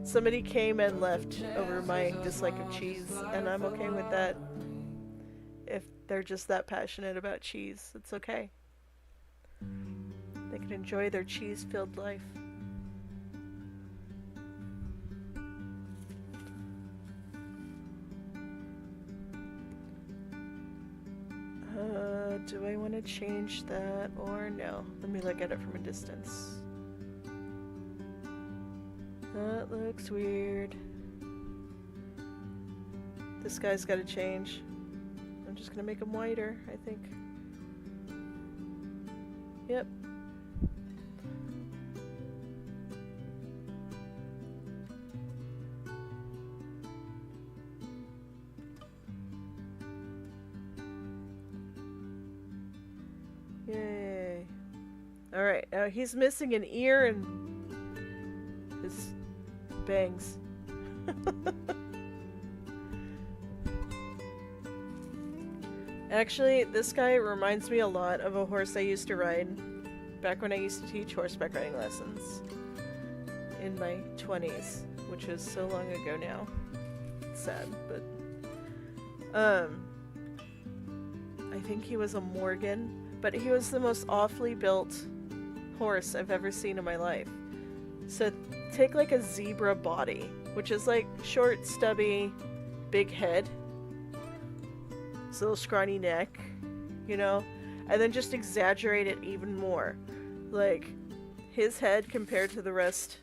Somebody came and left over my dislike of cheese, and I'm okay with that. If they're just that passionate about cheese, it's okay. They can enjoy their cheese-filled life. Do I want to change that or no? Let me look at it from a distance. That looks weird. This guy's got to change. I'm just gonna make him whiter, I think. Yep. Yay. Alright, now he's missing an ear and his bangs. Actually, this guy reminds me a lot of a horse I used to ride back when I used to teach horseback riding lessons in my 20s, which was so long ago now. It's sad, but I think he was a Morgan, but he was the most awfully built horse I've ever seen in my life. So take like a zebra body, which is like short, stubby, big head, his little scrawny neck, you know? And then just exaggerate it even more. Like, his head compared to the rest,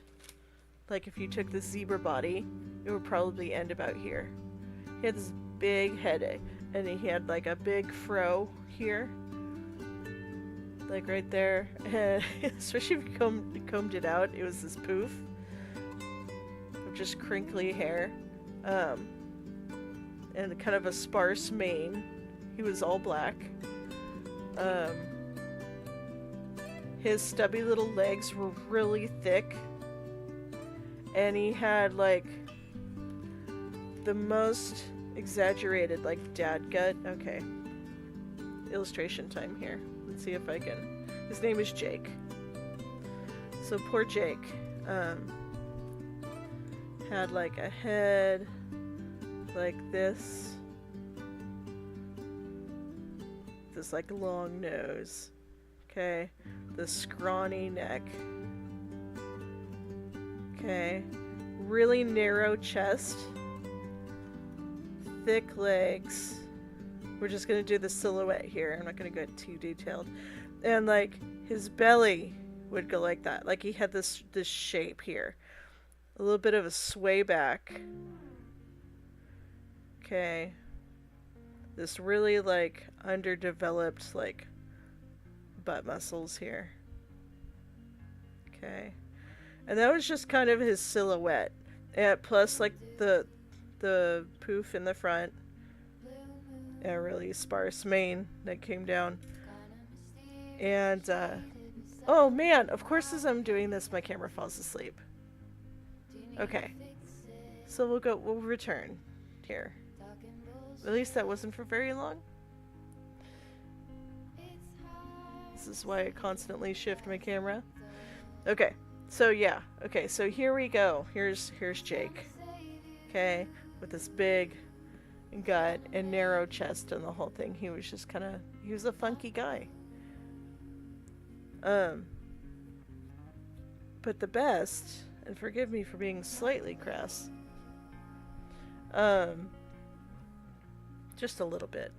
like if you took the zebra body, it would probably end about here. He had this big headache, and he had like a big fro here. Like right there. And especially if you combed it out, it was this poof of just crinkly hair. And kind of a sparse mane. He was all black. His stubby little legs were really thick. And he had like the most exaggerated like dad gut. Okay. Illustration time here. Let's see if I can. His name is Jake. So poor Jake had like a head like this like long nose, okay, the scrawny neck, okay, really narrow chest, thick legs. We're just gonna do the silhouette here. I'm not gonna get too detailed. And like his belly would go like that, like he had this shape here, a little bit of a sway back, okay. This really like underdeveloped like butt muscles here. Okay. And that was just kind of his silhouette. And plus like the poof in the front. And a really sparse mane that came down. And oh man, of course as I'm doing this my camera falls asleep. Okay. So we'll return here. At least that wasn't for very long. This is why I constantly shift my camera. Okay, so yeah. Okay, so here we go. Here's Jake. Okay, with this big gut and narrow chest and the whole thing. He was just kind of, he was a funky guy. But the best, and forgive me for being slightly crass, just a little bit,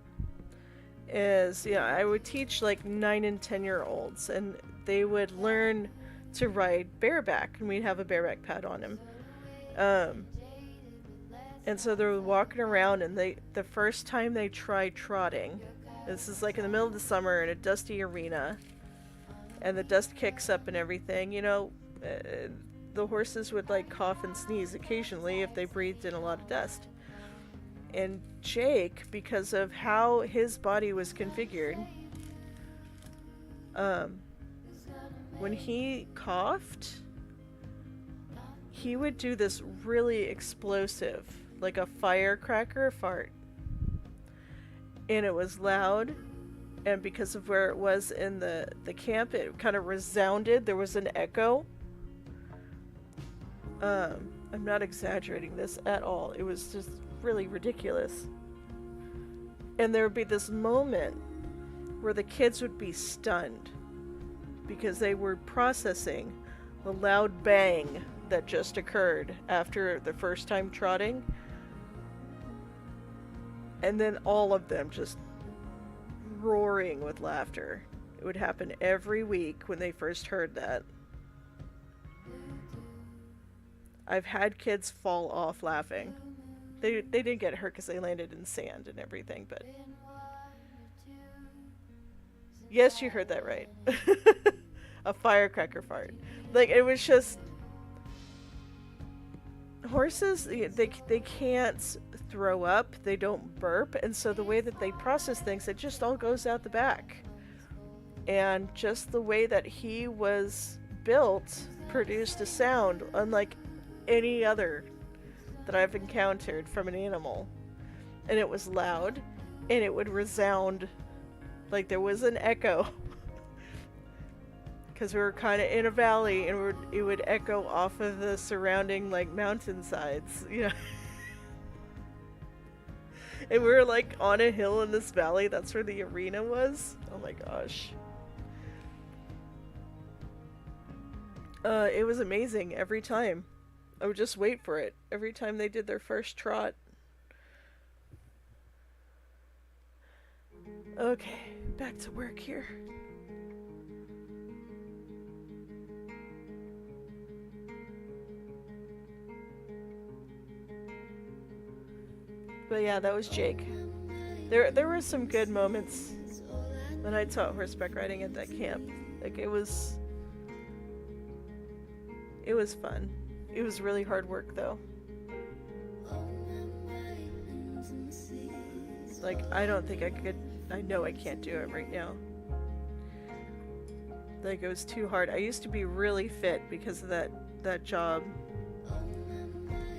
is, yeah, I would teach like 9 and 10-year-olds, and they would learn to ride bareback, and we'd have a bareback pad on him. And so they were walking around, and the first time they tried trotting, this is like in the middle of the summer in a dusty arena, and the dust kicks up and everything, you know, the horses would like cough and sneeze occasionally if they breathed in a lot of dust. And Jake, because of how his body was configured, when he coughed, he would do this really explosive, like a firecracker fart. And it was loud, and because of where it was in the camp, it kind of resounded. There was an echo. I'm not exaggerating this at all. It was just really ridiculous. And there would be this moment where the kids would be stunned because they were processing the loud bang that just occurred after the first time trotting, and then all of them just roaring with laughter. It would happen every week when they first heard that. I've had kids fall off laughing. They didn't get hurt because they landed in sand and everything, but yes, you heard that right. A firecracker fart. Like, it was just, horses, they can't throw up, they don't burp, and so the way that they process things, it just all goes out the back. And just the way that he was built produced a sound unlike any other that I've encountered from an animal. And it was loud, and it would resound like there was an echo. Because we were kind of in a valley, and it would echo off of the surrounding like mountainsides, you know. And we were like on a hill in this valley. That's where the arena was. Oh my gosh. It was amazing every time. I would just wait for it every time they did their first trot. Okay. back to work here. But yeah, that was Jake. There were some good moments when I taught horseback riding at that camp. Like it was fun. It was really hard work though. Like I don't think I could. I know I can't do it right now. Like it was too hard. I used to be really fit because of that job.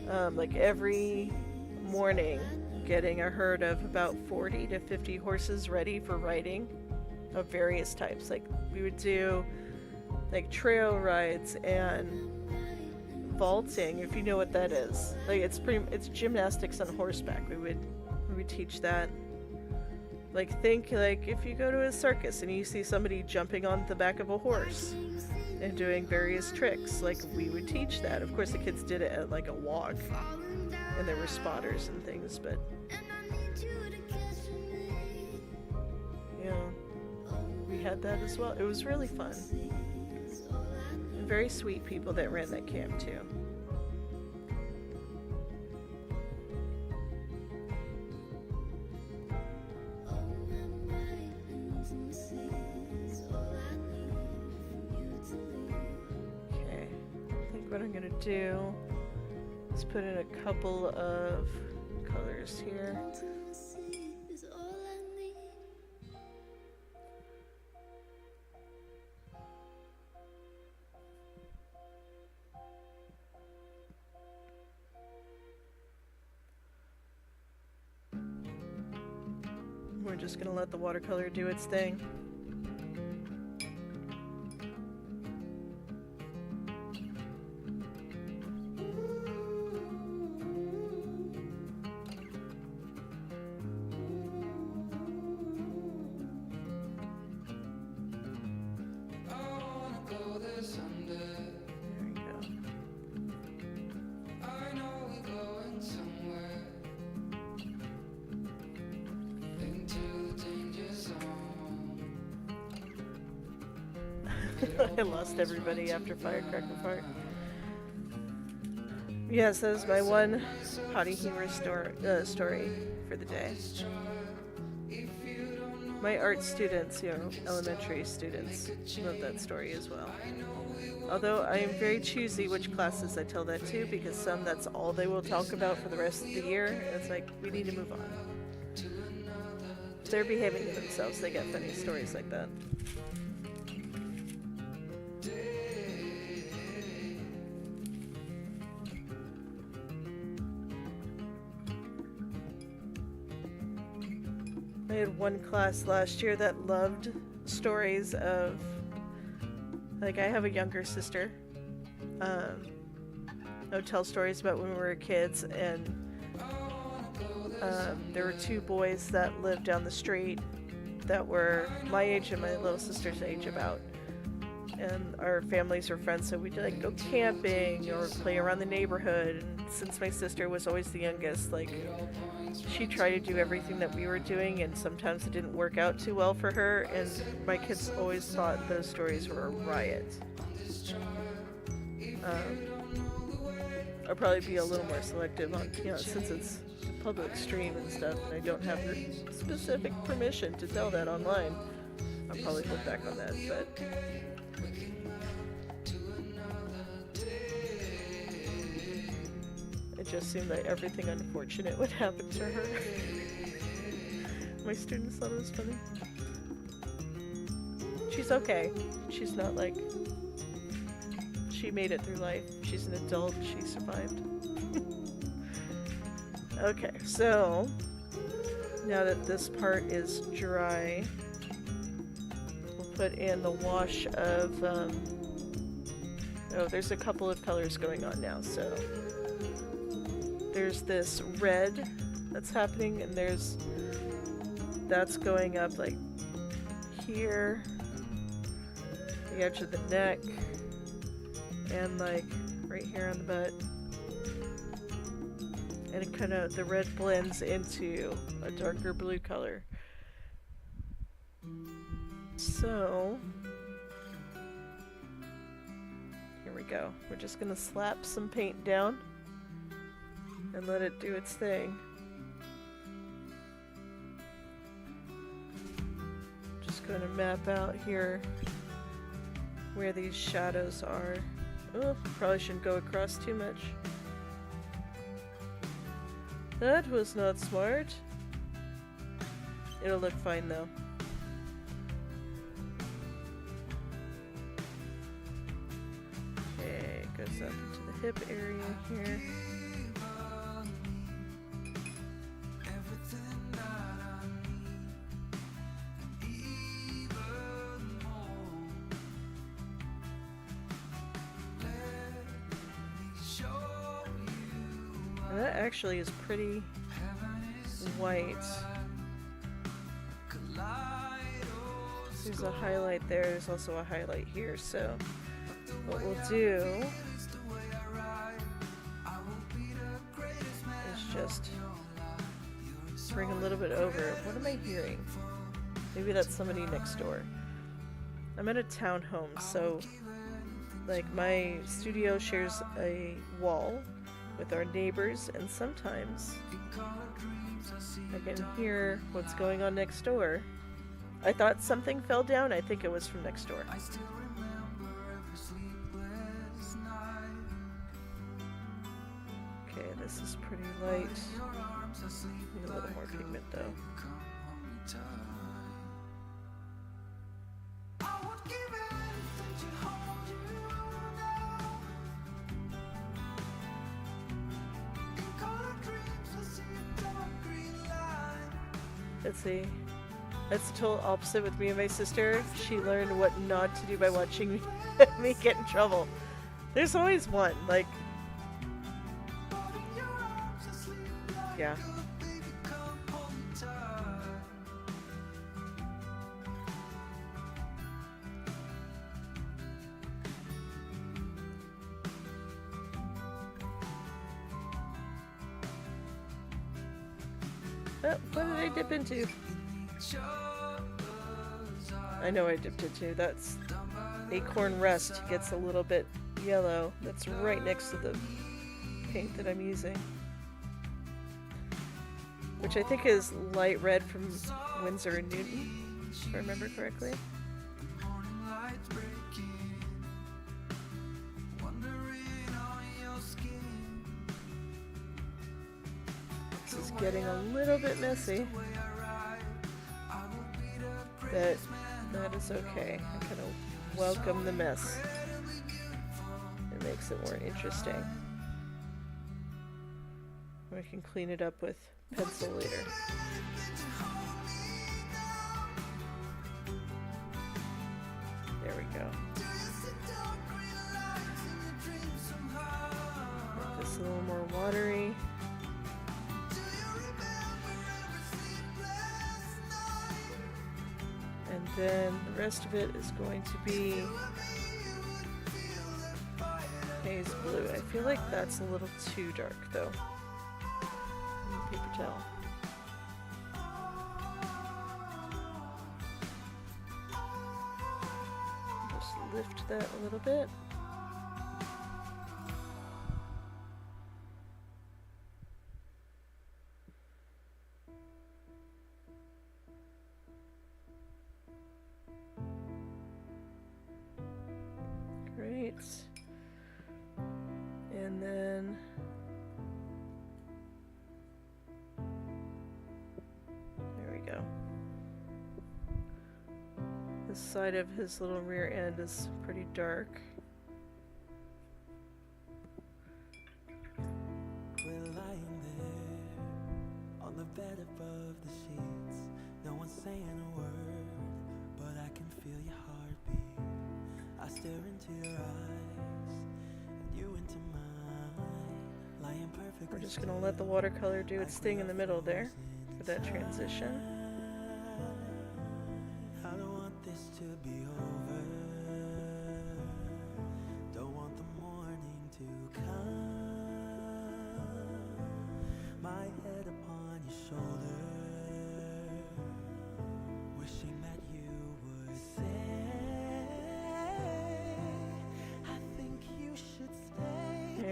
Like every morning, getting a herd of about 40 to 50 horses ready for riding of various types. Like we would do like trail rides and vaulting, if you know what that is. Like it's gymnastics on horseback. We would teach that. Like think like if you go to a circus and you see somebody jumping on the back of a horse and doing various tricks, like we would teach that. Of course the kids did it at like a walk and there were spotters and things, but yeah, we had that as well. It was really fun. And very sweet people that ran that camp too. What I'm gonna do is put in a couple of colors here. We're just gonna let the watercolor do its thing. I lost everybody after Firecracker Park. Yes, that was my one potty humor story for the day. My art students, elementary students, love that story as well. Although I am very choosy which classes I tell that to, because some that's all they will talk about for the rest of the year. It's like, we need to move on. If they're behaving to themselves, they get funny stories like that. I had one class last year that loved stories of, like, I have a younger sister. I would tell stories about when we were kids, and there were two boys that lived down the street that were my age and my little sister's age about. And our families were friends, so we'd like go camping or play around the neighborhood. And since my sister was always the youngest, like, she tried to do everything that we were doing, and sometimes it didn't work out too well for her, and my kids always thought those stories were a riot. I'll probably be a little more selective on, since it's a public stream and stuff, and I don't have her specific permission to tell that online. I'll probably hold back on that, but it just seemed like everything unfortunate would happen to her. My students thought it was funny. She's okay. She's not like... She made it through life. She's an adult. She survived. Okay, so now that this part is dry, we'll put in the wash of... there's a couple of colors going on now, so... There's this red that's happening, and that's going up like here, the edge of the neck, and like right here on the butt. And it kind of, the red blends into a darker blue color. So, here we go. We're just gonna slap some paint down and let it do its thing. Just gonna map out here where these shadows are. Oh, probably shouldn't go across too much. That was not smart. It'll look fine though. Okay, goes up into the hip area here. And that actually is pretty white. There's a highlight there, there's also a highlight here, so what we'll do is just bring a little bit over. What am I hearing? Maybe that's somebody next door. I'm at a townhome, so like my studio shares a wall with our neighbors, and sometimes I can hear what's going on next door. I thought something fell down. I think it was from next door. Okay, this is pretty light. Need a little more pigment though. Let's see. That's the total opposite with me and my sister. She learned what not to do by watching me get in trouble. There's always one, like... Yeah. Oh, what did I dip into? I know I dipped into. That's acorn rust. Gets a little bit yellow. That's right next to the paint that I'm using. Which I think is light red from Winsor and Newton, if I remember correctly. This is getting a little bit messy. But that is okay. I kind of welcome the mess. It makes it more interesting. We can clean it up with pencil later. There we go. Make this a little more watery. And then the rest of it is going to be haze blue. I feel like that's a little too dark though. Paper towel. Just lift that a little bit. Great. And then there we go. The side of his little rear end is pretty dark. We're lying there on the bed above the sheets. No one's saying a word, but I can feel your heartbeat. I stare into your eyes, and you into mine, lying perfectly. We're just gonna let the watercolor do its thing in the middle there for that transition. I don't want this to be over. Don't want the morning to come. My head upon your shoulder, wishing that you would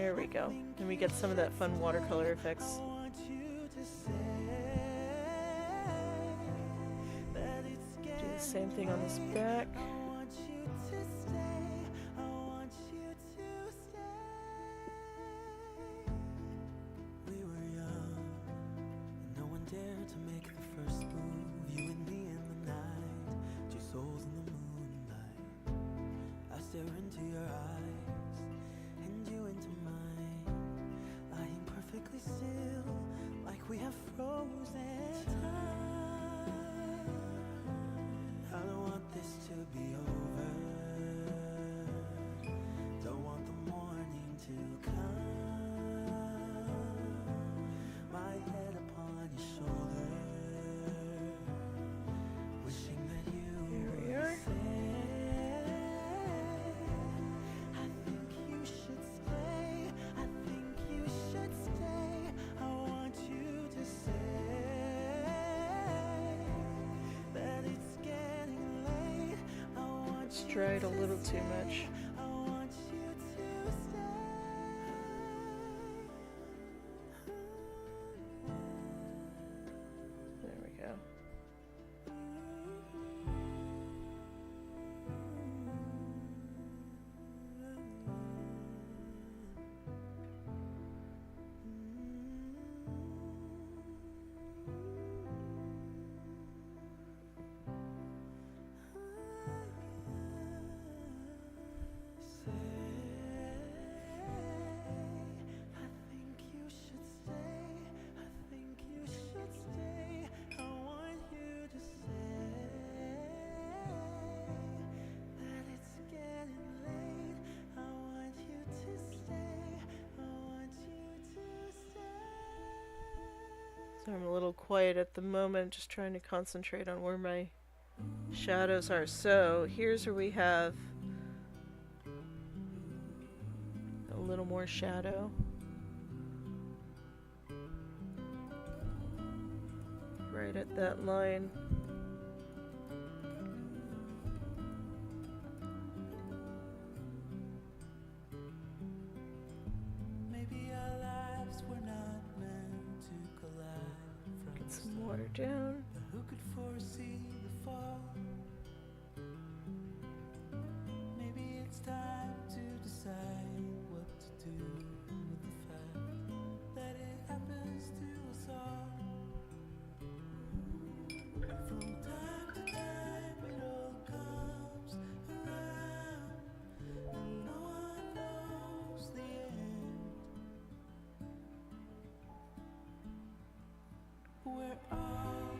There we go. And we get some of that fun watercolor effects. Do the same thing on this back. Dried a little too much. There we go. So I'm a little quiet at the moment, just trying to concentrate on where my shadows are. So here's where we have a little more shadow. Right at that line. Get some water down. Who could foresee the fall? Maybe it's time to decide what to do with the fact that it happens to us all. From time to time it all comes around, and no one knows the end. We're all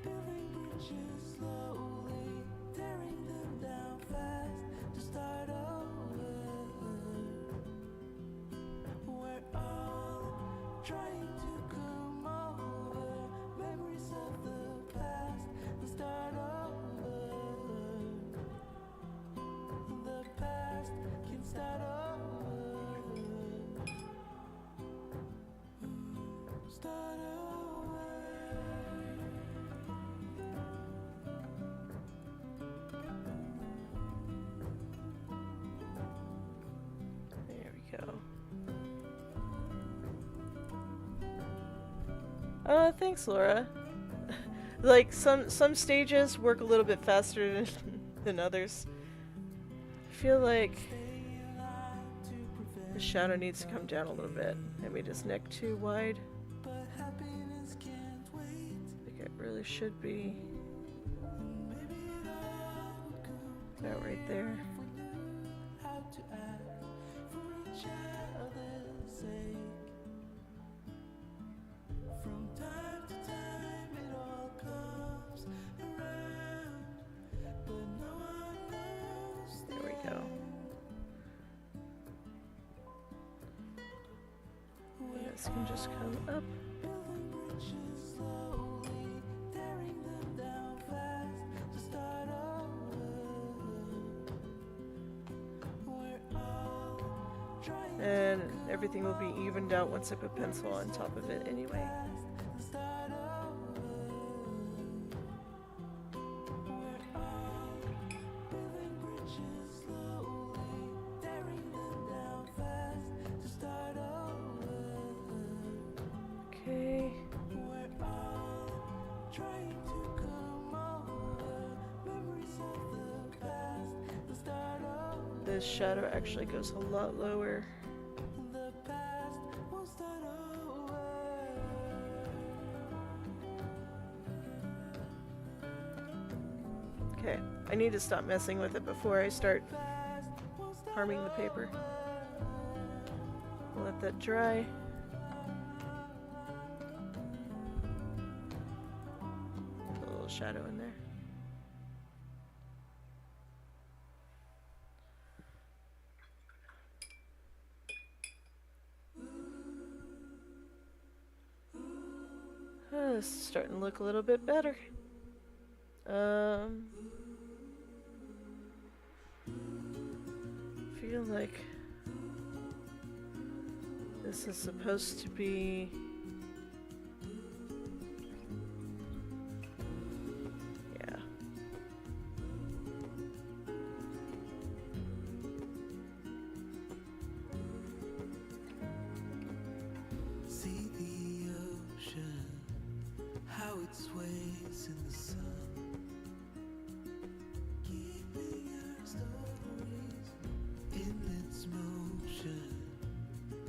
building bridges slowly, tearing them down fast to start over. We're all trying to come over memories of the past and start over. The past can start over. Start over. There we go. Thanks, Laura. Like some stages work a little bit faster than others. I feel like the shadow needs to come down a little bit. Maybe just neck too wide. I think it really should be about right there. There we go. This can just come up. And everything will be evened out once I put pencil on top of it anyway. Start This shadow actually goes a lot lower. Okay, I need to stop messing with it before I start harming the paper. Let that dry. Put a little shadow in there. Oh, this is starting to look a little bit better. Feel like this is supposed to be See the ocean, how it sways in the sun, keeping our stories in its motion.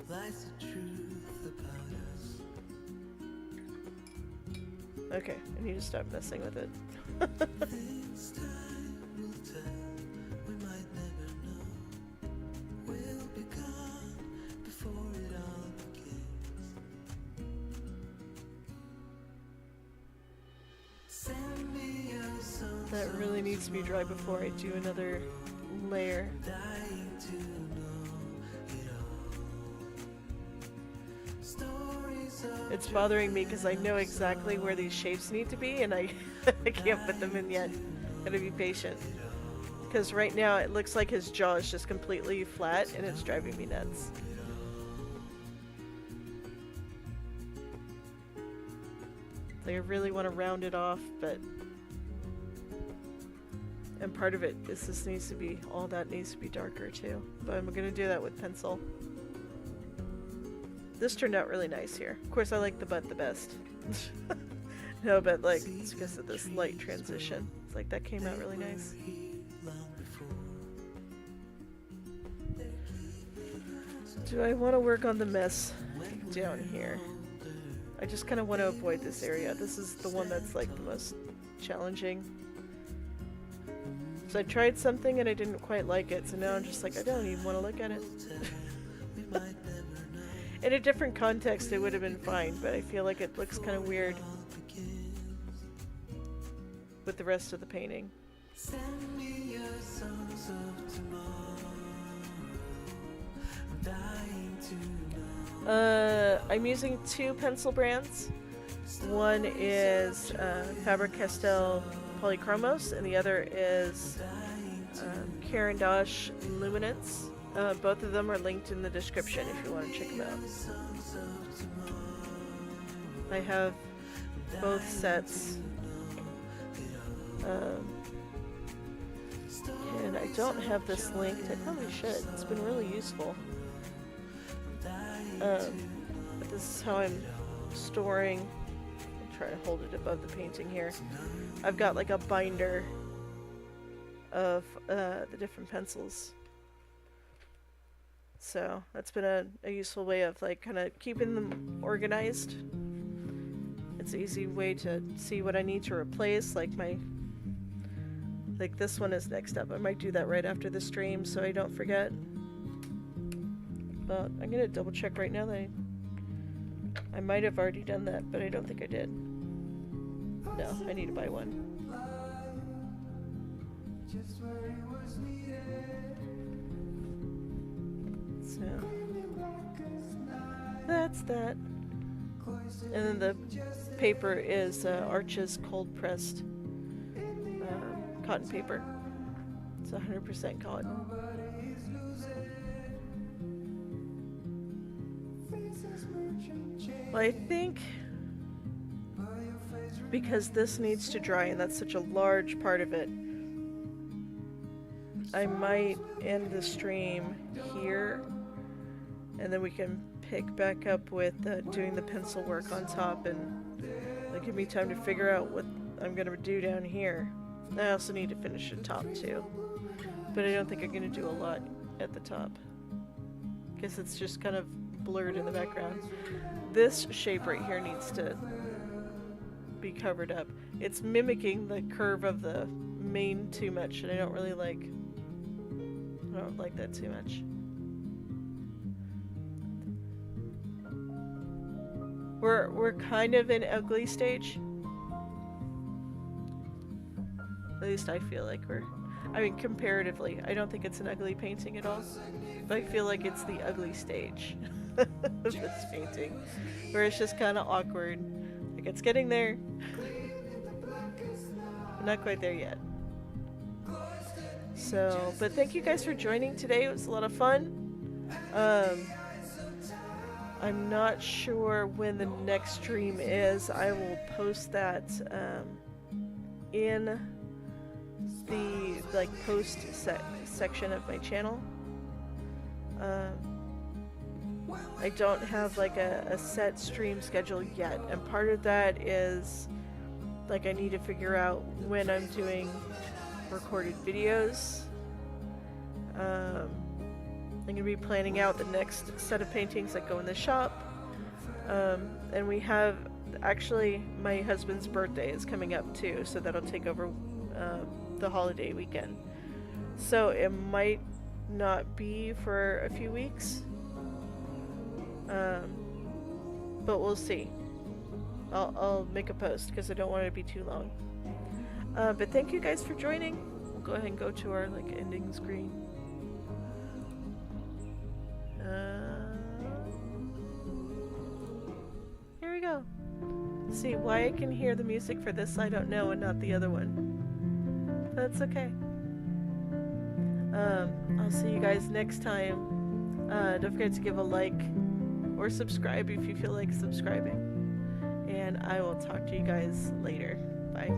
Lies the truth about us. okay. I need to stop messing with it. Things time will tell. We might never know. We'll be gone before it all begins. Send me your song. That really needs to be dry before I do another layer. Dying to know it all. Stories of It's bothering me because I know exactly where these shapes need to be and I can't put them in yet. Gotta be patient. Because right now it looks like his jaw is just completely flat and it's driving me nuts. Like I really want to round it off, but... And part of it is this needs to be, all that needs to be darker too. But I'm gonna do that with pencil. This turned out really nice here. Of course I like the butt the best. No, but like, it's because of this light transition. It's like that came out really nice. Do I want to work on the mess down here? I just kind of want to avoid this area. This is the one that's like the most challenging. So I tried something and I didn't quite like it, so now I'm just like, I don't even want to look at it. In a different context it would have been fine, but I feel like it looks kind of weird with the rest of the painting. Send me your songs of tomorrow. I'm dying to know. I'm using two pencil brands. One is Faber-Castell Polychromos, and the other is Caran d'Ache Luminance. Both of them are linked in the description if you want to check them out. I have both sets. And I don't have this linked. I probably should. It's been really useful. But this is how I'm storing. I'll try to hold it above the painting here. I've got like a binder of the different pencils. So that's been a useful way of like kind of keeping them organized. It's an easy way to see what I need to replace, like this one is next up. I might do that right after the stream so I don't forget. But I'm gonna double check right now that I might have already done that, but I don't think I did. No, I need to buy one. So that's that. And then the paper is Arches cold pressed cotton paper. It's 100% cotton. Well, I think because this needs to dry and that's such a large part of it, I might end the stream here and then we can pick back up with doing the pencil work on top, and it'll give me time to figure out what I'm going to do down here. I also need to finish the top too, but I don't think I'm going to do a lot at the top. Guess it's just kind of blurred in the background. This shape right here needs to be covered up. It's mimicking the curve of the mane too much, and I don't like that too much. We're kind of in ugly stage. At least I feel like I mean, comparatively, I don't think it's an ugly painting at all, but I feel like it's the ugly stage of this painting, where it's just kind of awkward. Like, it's getting there. Not quite there yet. So, but thank you guys for joining today. It was a lot of fun. I'm not sure when the next stream is. I will post that in the post section of my channel. I don't have a set stream schedule yet, and part of that is I need to figure out when I'm doing recorded videos. I'm gonna be planning out the next set of paintings that go in the shop, and we have actually my husband's birthday is coming up too, so that'll take over the holiday weekend. So it might not be for a few weeks, but we'll see. I'll make a post because I don't want it to be too long. But thank you guys for joining. We'll go ahead and go to our ending screen. Here we go. See, why I can hear the music for this I don't know, and not the other one. That's okay. I'll see you guys next time. Don't forget to give a like or subscribe if you feel like subscribing. And I will talk to you guys later. Bye.